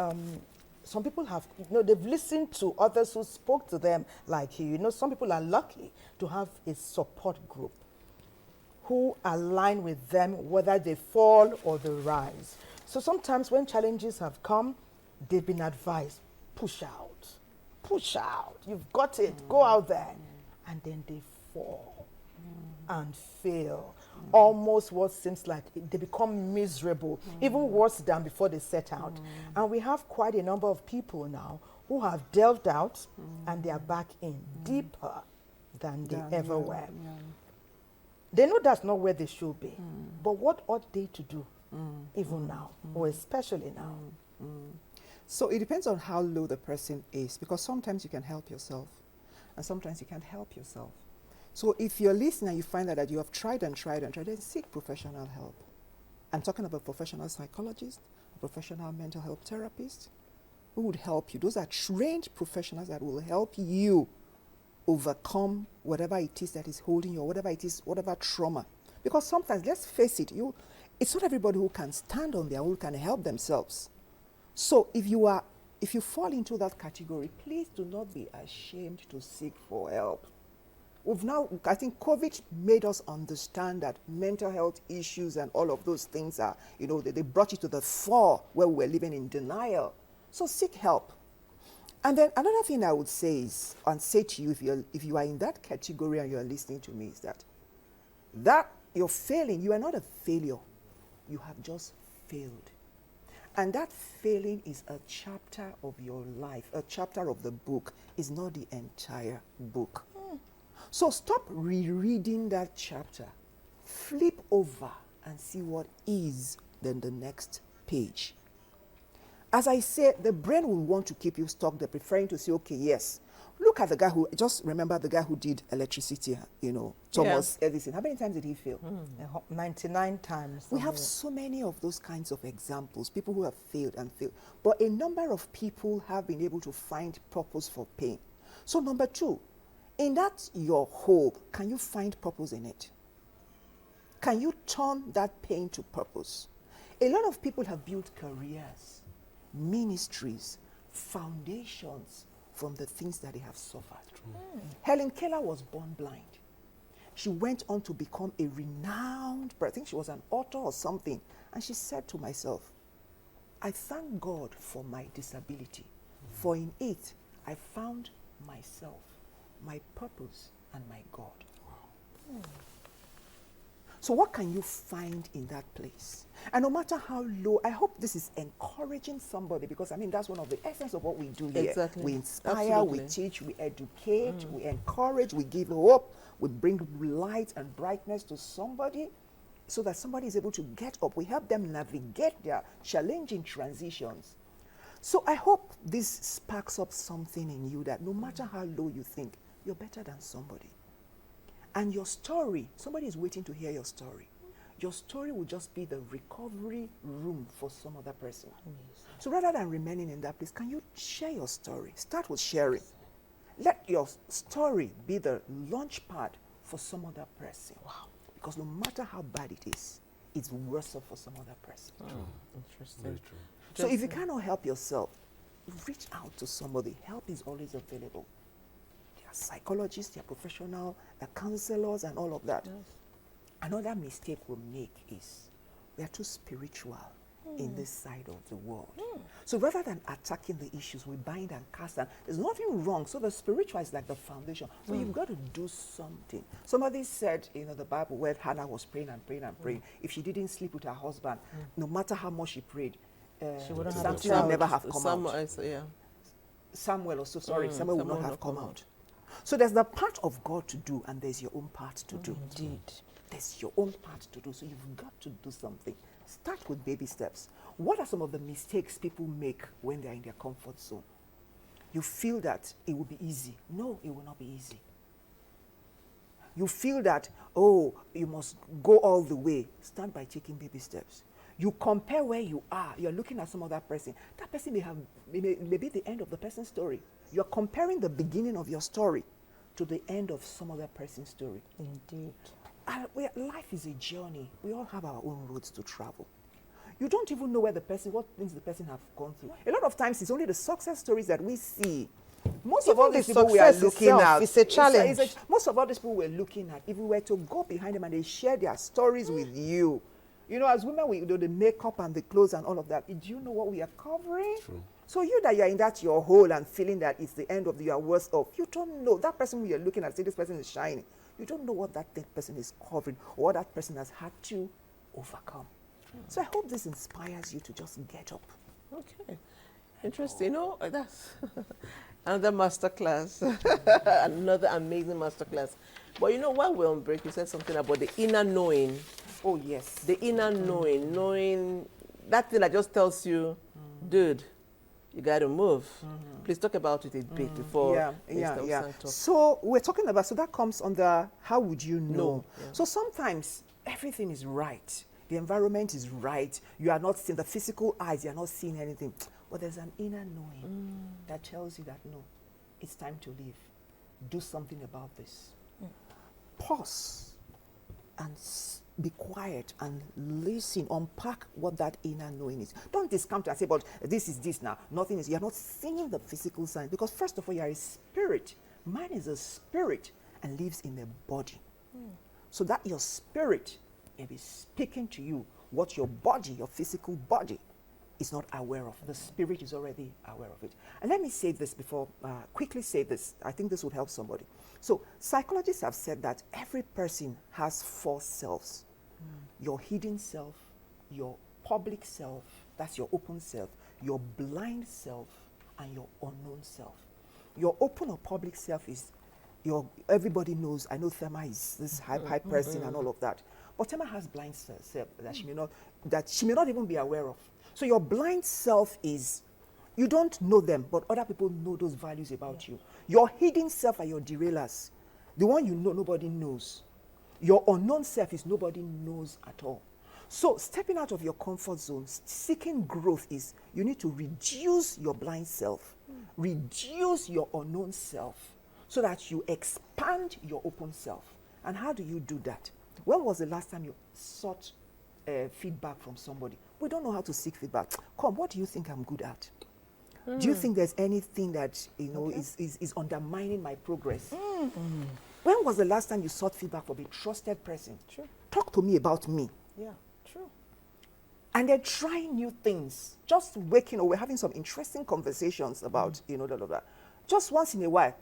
some people have, they've listened to others who spoke to them like you. Some people are lucky to have a support group who align with them, whether they fall or they rise. So sometimes when challenges have come, they've been advised, push out, you've got it, go out there. And then they fall and fail. Almost what seems like they become miserable, even worse than before they set out. And we have quite a number of people now who have delved out and they are back in deeper than they ever were. They know that's not where they should be. But what ought they to do even now, or especially now? So it depends on how low the person is, because sometimes you can help yourself and sometimes you can't help yourself. So if you're listening and you find that you have tried and tried and tried, then seek professional help. I'm talking about professional psychologists, professional mental health therapists who would help you. Those are trained professionals that will help you overcome whatever it is that is holding you, or whatever it is, whatever trauma. Because sometimes, let's face it, it's not everybody who can stand on their own, can help themselves. So if you fall into that category, please do not be ashamed to seek for help. I think COVID made us understand that mental health issues and all of those things are, they brought it to the fore where we were living in denial. So seek help. And then another thing I would say is, and say to you, if you are in that category and you are listening to me, is that you're failing. You are not a failure. You have just failed. And that failing is a chapter of your life, a chapter of the book, is not the entire book. So stop rereading that chapter. Flip over and see what is then the next page. As I say, the brain will want to keep you stuck. They're preferring to say, okay, yes. Look at the guy just remember the guy who did electricity, Thomas Edison. How many times did he fail? 99 times. We have so many of those kinds of examples, people who have failed and failed. But a number of people have been able to find purpose for pain. So number 2, in that your hope, can you find purpose in it? Can you turn that pain to purpose? A lot of people have built careers, ministries, foundations from the things that they have suffered. Helen Keller was born blind. She went on to become a renowned, I think she was an author or something. And she said to myself, I thank God for my disability, for in it I found myself, my purpose, and my God. Wow. So what can you find in that place? And no matter how low, I hope this is encouraging somebody, because that's one of the essence of what we do here. Exactly. We inspire, Absolutely. we teach, we educate, we encourage, we give hope, we bring light and brightness to somebody so that somebody is able to get up. We help them navigate their challenging transitions. So I hope this sparks up something in you that no matter how low you think, you're better than somebody. And your story, somebody is waiting to hear your story. Your story will just be the recovery room for some other person. So rather than remaining in that place, can you share your story? Start with sharing. Let your story be the launch pad for some other person. Wow. Because no matter how bad it is, it's worse off for some other person. Interesting. Very true. So if you cannot help yourself, reach out to somebody. Help is always available. There are psychologists, there are professional, there are counselors, and all of that. Yes. Another mistake we make is we are too spiritual in this side of the world. So rather than attacking the issues, we bind and cast them. There's nothing wrong. So the spiritual is like the foundation. So you've got to do something. Somebody said, the Bible, where Hannah was praying and praying and praying. If she didn't sleep with her husband, no matter how much she prayed, she wouldn't something would never have come out. Samuel also, Samuel would not have come out. So there's the part of God to do, and there's your own part to do. Indeed. There's your own part to do. So you've got to do something. Start with baby steps. What are some of the mistakes people make when they're in their comfort zone? You feel that it will be easy. No, it will not be easy. You feel that, you must go all the way. Start by taking baby steps. You compare where you are. You're looking at some other person. That person may be the end of the person's story. You're comparing the beginning of your story to the end of some other person's story. Indeed. Life is a journey. We all have our own roads to travel. you don't even know where the person, what things the person have gone through. A lot of times it's only the success stories that we see. Most of Even all the these people we are success looking itself at, is a challenge. most of all these people we're looking at, if we were to go behind them and they share their stories with you, you know, as women, we do the makeup and the clothes and all of that. Do you know what we are covering? True. So you that you're in that your hole and feeling that it's the end of your worst off, you don't know. That person you're looking at, say this person is shining. You don't know what that person is covering or what that person has had to overcome. So I hope this inspires you to just get up. Okay. Interesting. You know, that's another masterclass. Another amazing masterclass. But you know, while we're on break, you said something about the inner knowing. Oh, yes. The inner knowing that thing that just tells you, dude, you got to move. Please talk about it a bit before. Yeah. So we're talking about, so that comes under how would you know? No. Yeah. So sometimes everything is right. The environment is right. You are not seeing the physical eyes, you are not seeing anything. But there's an inner knowing that tells you that no, it's time to leave. Do something about this. Pause and be quiet and listen, unpack what that inner knowing is. Don't discount it and say, but this is this now. Nothing is, you're not seeing the physical sign because first of all, you are a spirit. Man is a spirit and lives in a body. So that your spirit may be speaking to you what your body, your physical body, is not aware of. The spirit is already aware of it. And let me say this before, quickly say this. I think this would help somebody. So psychologists have said that every person has 4 selves. Your hidden self, your public self, that's your open self, your blind self, and your unknown self. Your open or public self is your, everybody knows, I know Thelma is this high person and all of that. But Thelma has blind self that she may not even be aware of. So your blind self is, you don't know them, but other people know those values about you. Your hidden self are your derailers. The one you know, nobody knows. Your unknown self is nobody knows at all. So stepping out of your comfort zone, seeking growth is, you need to reduce your blind self, reduce your unknown self, so that you expand your open self. And how do you do that? When was the last time you sought feedback from somebody? We don't know how to seek feedback. Come, what do you think I'm good at? Do you think there's anything that is undermining my progress? When was the last time you sought feedback from a trusted person? True. Talk to me about me. Yeah, true. And they're trying new things. Just waking up, we're having some interesting conversations about, that. Just once in a while,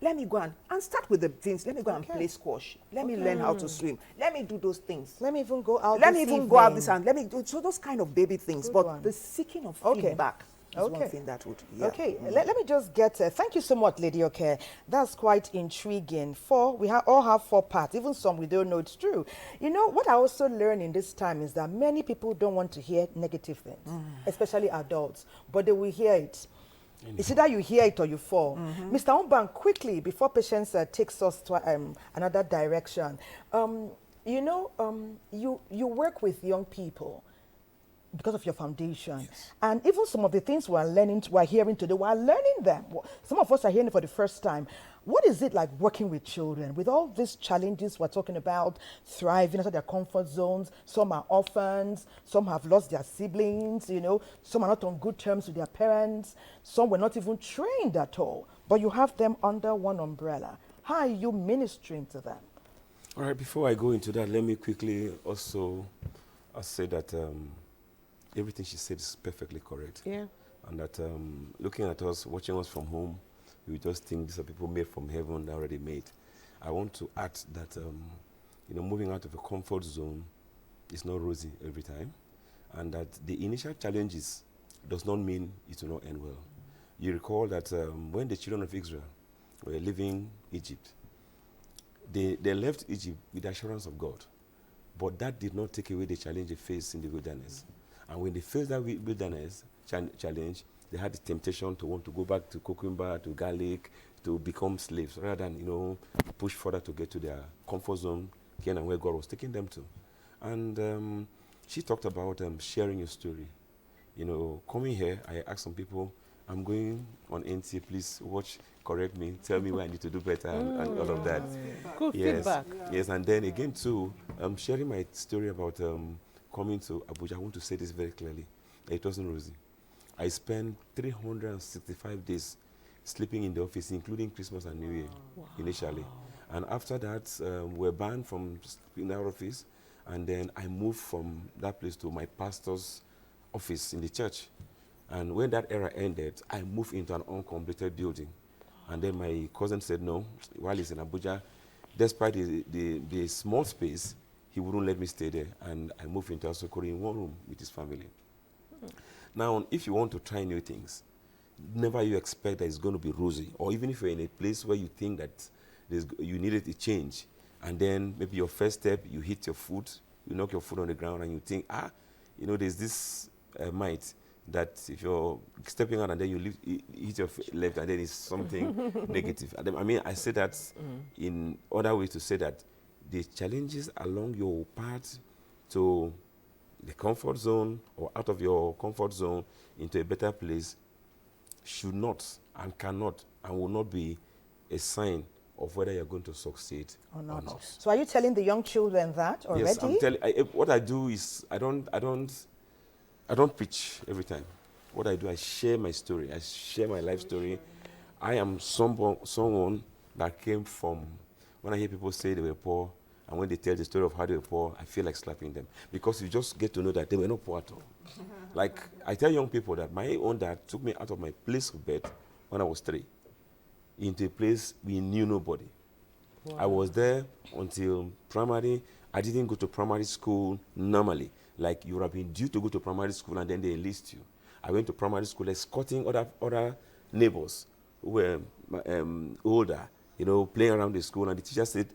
let me go and start with the things. Let me go and play squash. Let me learn how to swim. Let me do those things. Let me even go out Let me even go out this and let me do, so those kind of baby things. Good but one. the seeking of feedback is one thing that would, Okay, let me just get, thank you so much, Lady Okay. That's quite intriguing. We all have 4 parts, even some we don't know it's true. You know, what I also learned in this time is that many people don't want to hear negative things, especially adults, but they will hear it. It's either you hear it or you fall. Mr. Umban, quickly, before Patience takes us to another direction, you work with young people because of your foundation. And even some of the things we're hearing today, we're learning them. Some of us are hearing it for the first time. What is it like working with children? With all these challenges we're talking about, thriving outside their comfort zones, some are orphans, some have lost their siblings, some are not on good terms with their parents, some were not even trained at all, but you have them under one umbrella. How are you ministering to them? All right, before I go into that, let me quickly also say that everything she said is perfectly correct. Yeah. And that looking at us, watching us from home, you just think these are people made from heaven, they're already made. I want to add that, moving out of a comfort zone is not rosy every time. And that the initial challenges does not mean it will not end well. You recall that when the children of Israel were leaving Egypt, they left Egypt with the assurance of God. But that did not take away the challenge they faced in the wilderness. And when they faced that wilderness challenge, they had the temptation to want to go back to cucumber, to garlic, to become slaves, rather than, push further to get to their comfort zone, and where God was taking them to. And she talked about sharing your story. Coming here, I asked some people, I'm going on NTA, please watch, correct me, tell me where I need to do better and all of that. Good feedback. Yes, and then again too, sharing my story about coming to Abuja, I want to say this very clearly. It wasn't rosy. I spent 365 days sleeping in the office, including Christmas and New Year, initially. And after that, we're banned from sleeping in our office. And then I moved from that place to my pastor's office in the church. And when that era ended, I moved into an uncompleted building. And then my cousin said, no, while he's in Abuja, despite the small space, he wouldn't let me stay there. And I moved into Asokoro in one room with his family. Now, if you want to try new things, never you expect that it's going to be rosy. Or even if you're in a place where you think that you needed a change, and then maybe your first step, you hit your foot, you knock your foot on the ground, and you think, there's this might that if you're stepping out and then you hit your left and then it's something negative. I mean, I say that in other ways to say that the challenges along your path to the comfort zone or out of your comfort zone into a better place should not and cannot and will not be a sign of whether you're going to succeed or not. So are you telling the young children that already? Yes, I'm telling. What I do is I don't preach every time. What I do, I share my story. I share my life story. I am someone that came from, when I hear people say they were poor, and when they tell the story of how they were poor, I feel like slapping them. Because you just get to know that they were not poor at all. Like, I tell young people that my own dad took me out of my place of birth when I was 3 into a place we knew nobody. Wow. I was there until primary. I didn't go to primary school normally. Like, you would have been due to go to primary school and then they enlist you. I went to primary school escorting other neighbors who were older, playing around the school, and the teacher said,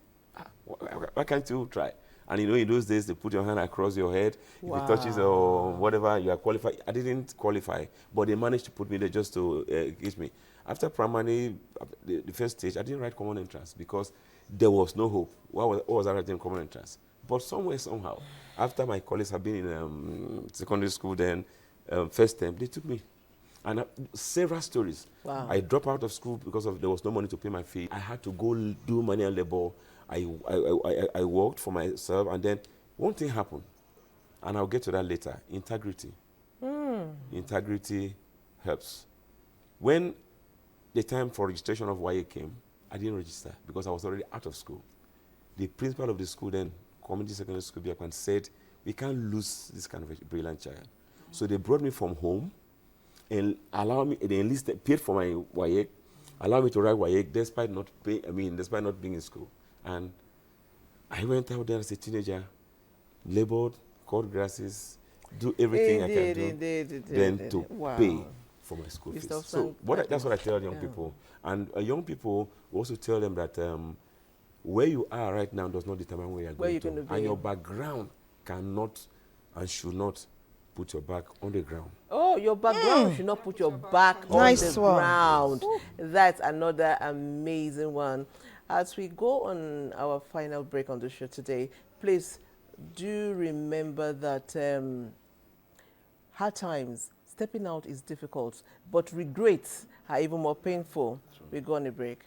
why can't you try? And in those days, they put your hand across your head. Wow. If it touches or whatever, you are qualified. I didn't qualify, but they managed to put me there just to get me. After primary, the first stage, I didn't write common entrance because there was no hope. What was I writing common entrance? But somewhere, somehow, after my colleagues had been in secondary school, then first term, they took me. And several stories. Wow. I dropped out of school because there was no money to pay my fee. I had to go do manual labor. I worked for myself, and then one thing happened, and I'll get to that later. Integrity. Integrity helps. When the time for registration of YA came, I didn't register because I was already out of school. The principal of the school then, Community Secondary School, Biakwan, said, we can't lose this kind of a brilliant child. So they brought me from home and they paid for my YA, allowed me to write YA despite not being in school. And I went out there as a teenager, labored, cut grasses, do everything I can do, then to pay for my school fees. So that's what I tell young people. And young people also tell them that where you are right now does not determine where you're going to. And your background cannot and should not put your back on the ground. Oh, your background should not put your back on the ground. That's another amazing one. As we go on our final break on the show today, please do remember that hard times, stepping out is difficult, but regrets are even more painful. We go on a break.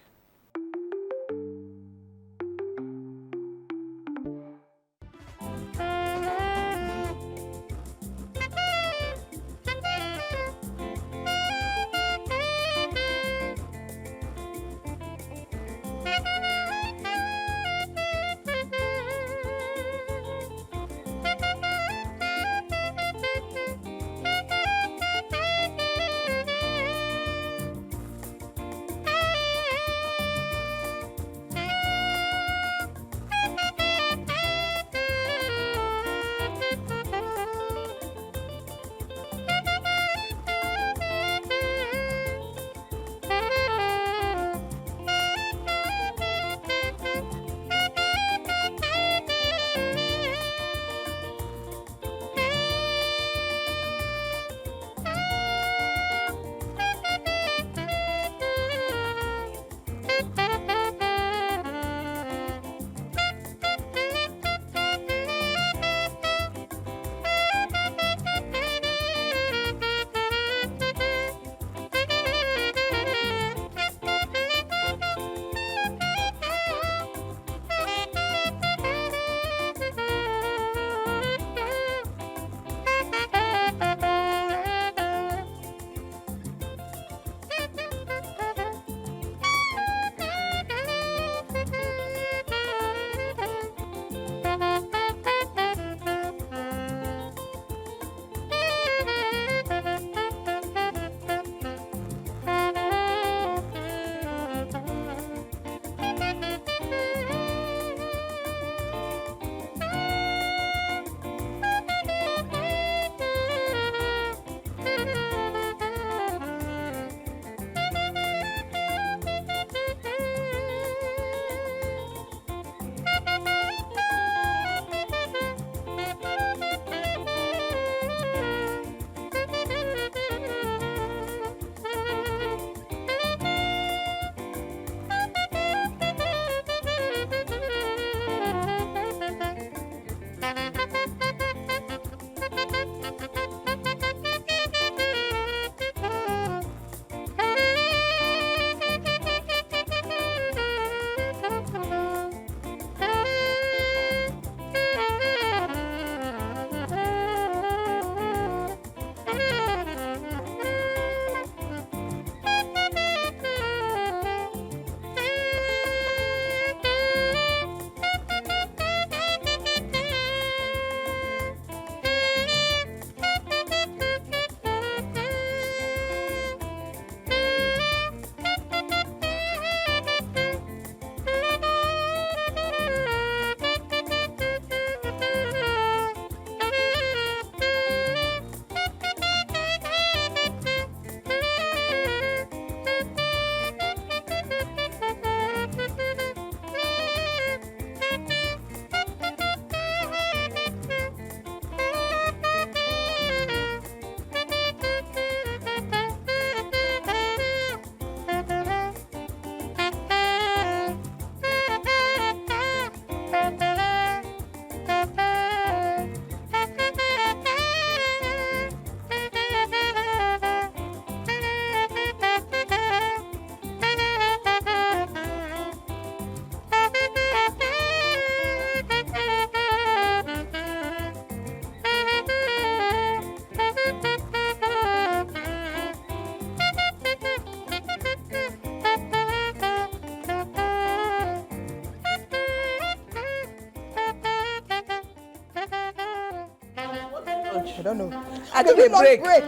I don't know. I Did took we a not break. break?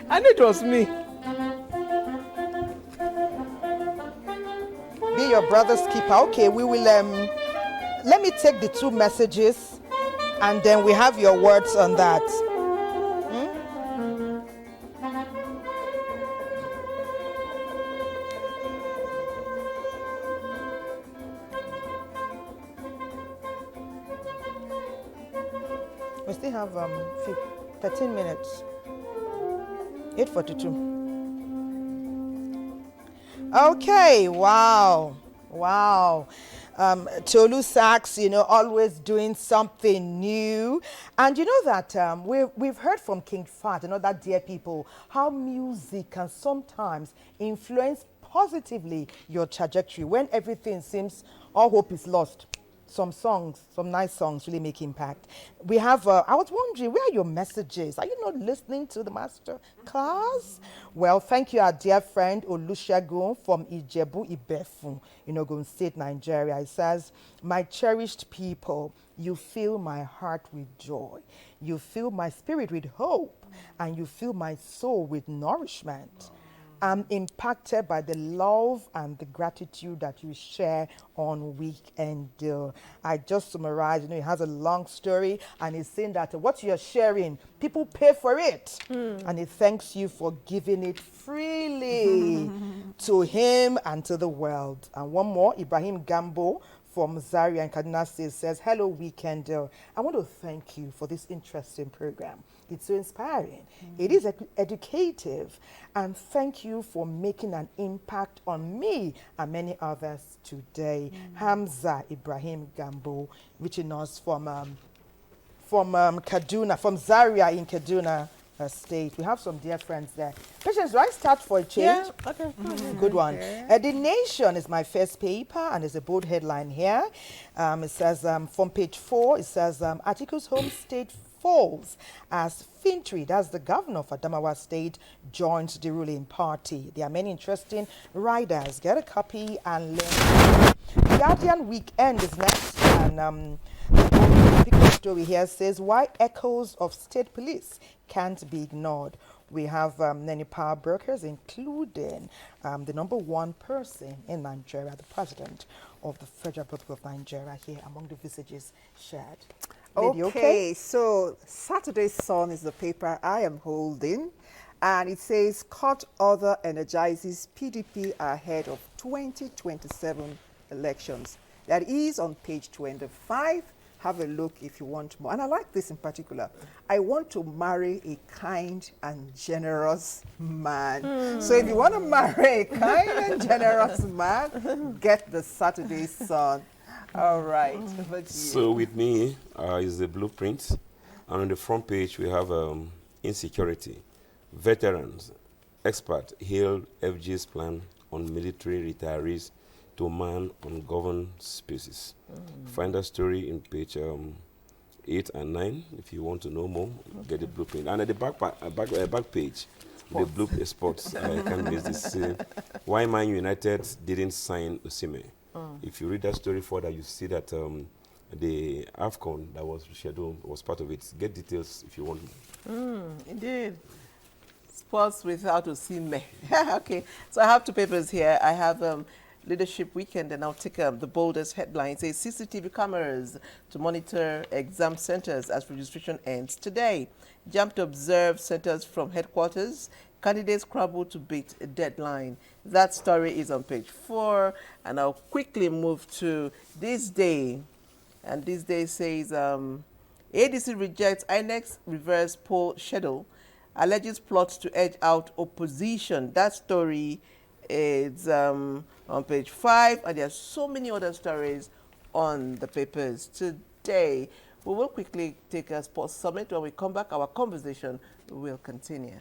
I knew it was me. Be your brother's keeper. Okay, we will let me take the two messages and then we have your words on that. We still have 13 minutes. 8:42. Okay, wow. Tolu Sachs, always doing something new. And you know that we've heard from King Fat and other dear people how music can sometimes influence positively your trajectory when everything seems all hope is lost. Some nice songs really make impact. We have, I was wondering, where are your messages? Are you not listening to the master class? Well, thank you, our dear friend Olusegun from Ijebu Ibefun, Ogun State, Nigeria. It says, my cherished people, you fill my heart with joy. You fill my spirit with hope, and you fill my soul with nourishment. I'm impacted by the love and the gratitude that you share on Weekend Deal. I just summarized, it has a long story, and he's saying that what you're sharing, people pay for it. And he thanks you for giving it freely to him and to the world. And one more, Ibrahim Gambo from Zaria and Kaduna State says, hello, Weekend Deal. I want to thank you for this interesting program. It's so inspiring. It is educative. And thank you for making an impact on me and many others today. Hamza Ibrahim Gambo, reaching us from Kaduna, from Zaria in Kaduna State. We have some dear friends there. Patience, do I start for a change? Yeah, okay. Good one. The Nation is my first paper, and there's a bold headline here. It says, from page 4, it says, Atiku's home state falls as Fintri, that's the governor of Adamawa State, joins the ruling party. There are many interesting riders. Get a copy and link. Guardian Weekend is next, and the big story here says, why echoes of state police can't be ignored. We have many power brokers, including the number one person in Nigeria, the president of the Federal Republic of Nigeria, here among the visages shared. Lady, Okay, so Saturday's Sun is the paper I am holding, and it says, court order energizes PDP ahead of 2027 elections. That is on page 25. Have a look if you want more. And I like this in particular. I want to marry a kind and generous man. So if you want to marry a kind and generous man, get the Saturday Sun. All right. So with me is the blueprint. And on the front page, we have insecurity. Veterans, expert hailed FG's plan on military retirees to man ungoverned spaces. Find that story in page 8 and 9 if you want to know more. Get the blueprint. And at the back page, the blueprint sports. I can't miss this. Why Man United didn't sign Osimhen. If you read that story further, you see that the AFCON that was scheduled was part of it. Get details if you want. Indeed. Sports without Osimhen. Okay, so I have two papers here. I have Leadership Weekend, and I'll take the boldest headline. It says CCTV cameras to monitor exam centers as registration ends today. JAMB to observe centers from headquarters. Candidates scramble to beat a deadline. That story is on page 4, and I'll quickly move to This Day. And This Day says, ADC rejects INEC's reverse poll schedule, alleges plots to edge out opposition. That story is on page 5, and there are so many other stories on the papers today. We will quickly take a sports summit. When we come back, our conversation will continue.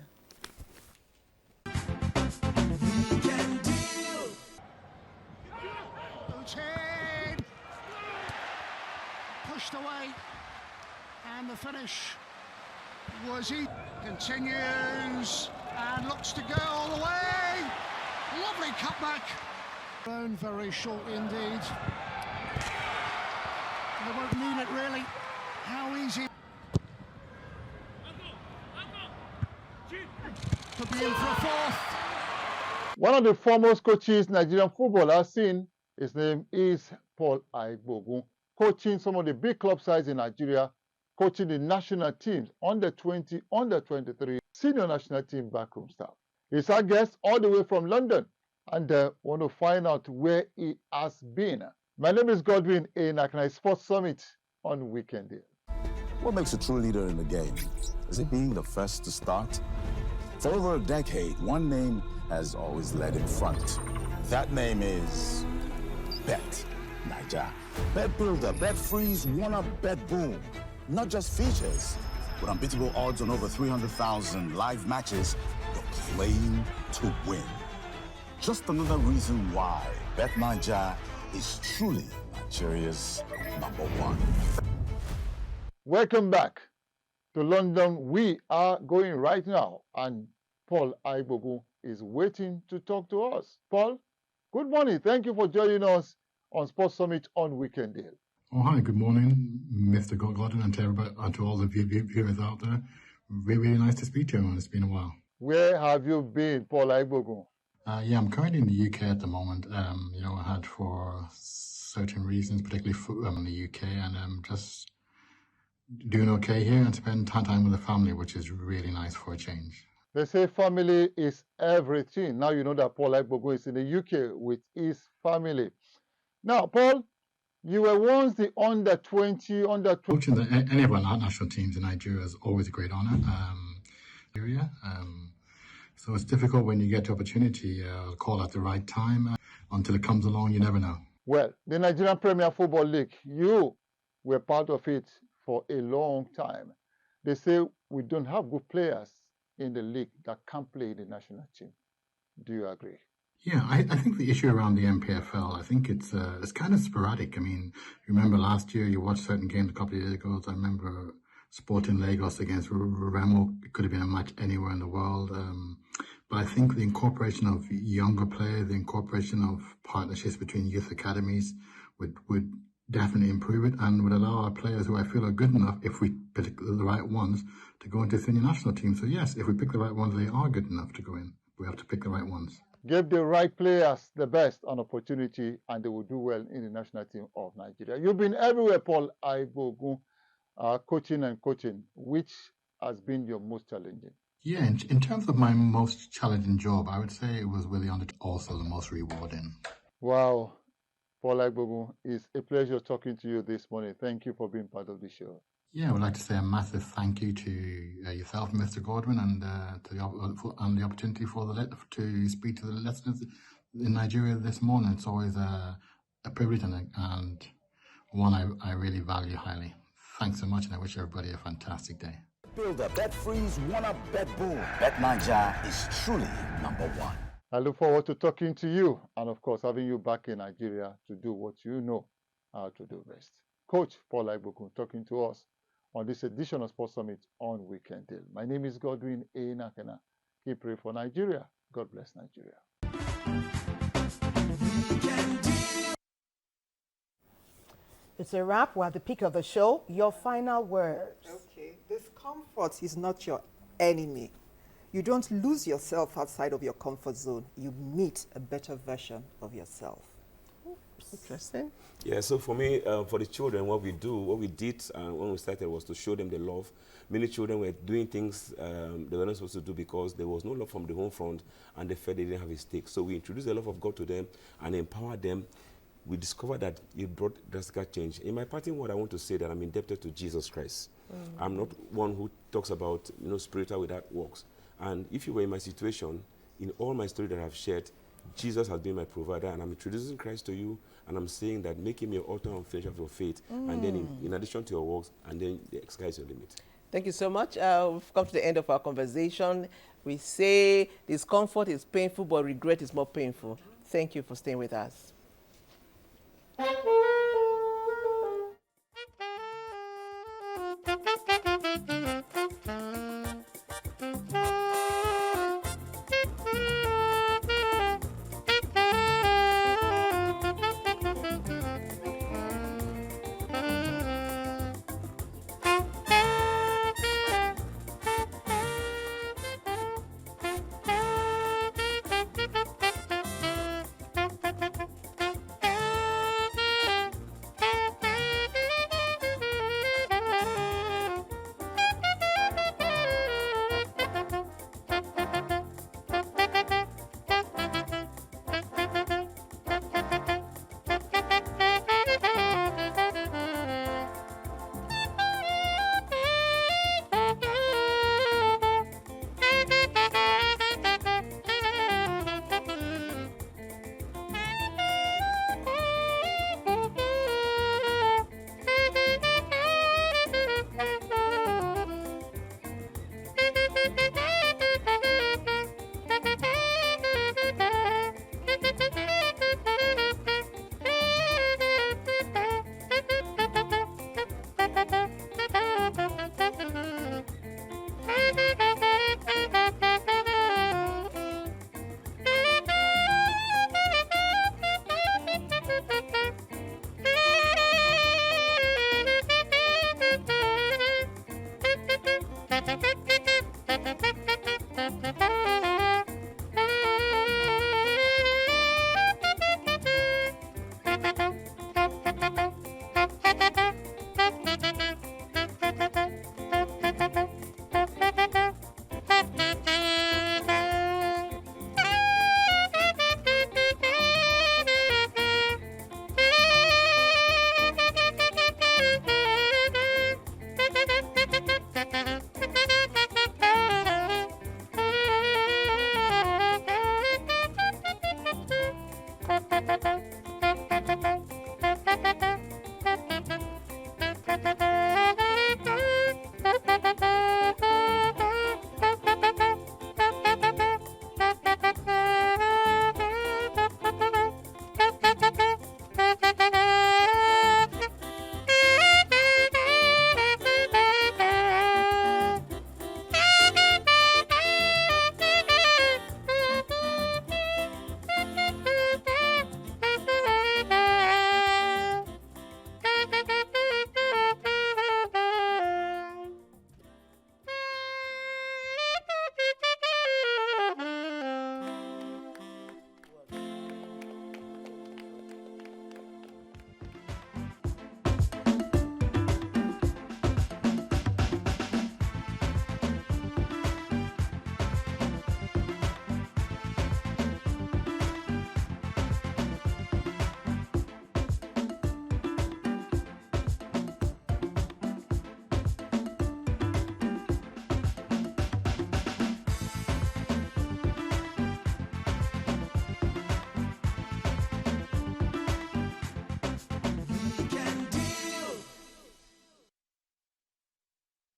Pushed away, and the finish was he continues and looks to go all the way. Lovely cutback. Very short indeed. They won't mean it really. How easy. in for a fourth. One of the foremost coaches Nigerian football has seen, his name is Paul Aigbogun, coaching some of the big club sides in Nigeria, coaching the national teams, under 20, under 23, senior national team backroom staff. He's our guest all the way from London, and want to find out where he has been. My name is Godwin Enakana, Sports Summit on Weekend Deal. What makes a true leader in the game? Is it being the first to start? For over a decade, one name has always led in front. That name is Bet Naija. Bet Builder, Bet Freeze, One Up, Bet Boom. Not just features, with unbeatable odds on over 300,000 live matches, you're playing to win. Just another reason why Bet Naija is truly Nigeria's #1. Welcome back to London. We are going right now, and Paul Aigbogun is waiting to talk to us. Paul, good morning. Thank you for joining us on Sports Summit on Weekend Deal. Oh, hi. Good morning, Mr. Godwin, and to everybody, and to all the viewers out there. Really, really nice to speak to you. It's been a while. Where have you been, Paul Aigbogun? Yeah, I'm currently in the UK at the moment. I had for certain reasons, particularly in the UK, and just doing okay here and spend time with the family, which is really nice for a change. They say family is everything. Now you know that Paul Aigbogun is in the UK with his family. Now, Paul, you were once the under 20, under 20. Coaching any of our national teams in Nigeria is always a great honour. So it's difficult when you get the opportunity, call at the right time. Until it comes along, you never know. Well, the Nigerian Premier Football League, you were part of it for a long time. They say we don't have good players in the league that can play in the national team. Do you agree? Yeah, I think the issue around the MPFL, I think it's kind of sporadic. I mean, remember last year you watched certain games a couple of years ago. I remember Sporting Lagos against Remo. It could have been a match anywhere in the world. But I think the incorporation of younger players, the incorporation of partnerships between youth academies would definitely improve it and would allow our players who I feel are good enough, if we pick the right ones, to go into senior national teams. So yes, if we pick the right ones, they are good enough to go in. We have to pick the right ones. Give the right players the best an opportunity, and they will do well in the national team of Nigeria. You've been everywhere, Paul Aigbogun, coaching. Which has been your most challenging? Yeah, in terms of my most challenging job, I would say it was really also the most rewarding. Wow. Paul Aigbogun, it's a pleasure talking to you this morning. Thank you for being part of the show. Yeah, I would like to say a massive thank you to yourself, Mr. Godwin, and the opportunity to speak to the listeners in Nigeria this morning. It's always a privilege and one I really value highly. Thanks so much, and I wish everybody a fantastic day. Builder, Bet Freeze, One Up, Bet Boom. Bet Naija is truly #1. I look forward to talking to you and, of course, having you back in Nigeria to do what you know how to do best. Coach Paul Aigbogun talking to us on this edition of Sports Summit on Weekend Deal. My name is Godwin Enakana. Keep praying for Nigeria. God bless Nigeria. It's a wrap. We're at the peak of the show. Your final words. Okay. Discomfort is not your enemy. You don't lose yourself outside of your comfort zone. You meet a better version of yourself. Interesting. Yeah, so for me, for the children, what we did when we started was to show them the love. Many children were doing things they were not supposed to do because there was no love from the home front and they felt they didn't have a stake. So we introduced the love of God to them and empowered them. We discovered that it brought drastic change. In my parting word, I want to say that I'm indebted to Jesus Christ. I'm not one who talks about spiritual without works. And if you were in my situation, in all my story that I've shared, Jesus has been my provider, and I'm introducing Christ to you, and I'm saying that make him your author and finisher of your faith, and then in addition to your works, and then the sky is your limit. Thank you so much. We've come to the end of our conversation. We say discomfort is painful, but regret is more painful. Thank you for staying with us.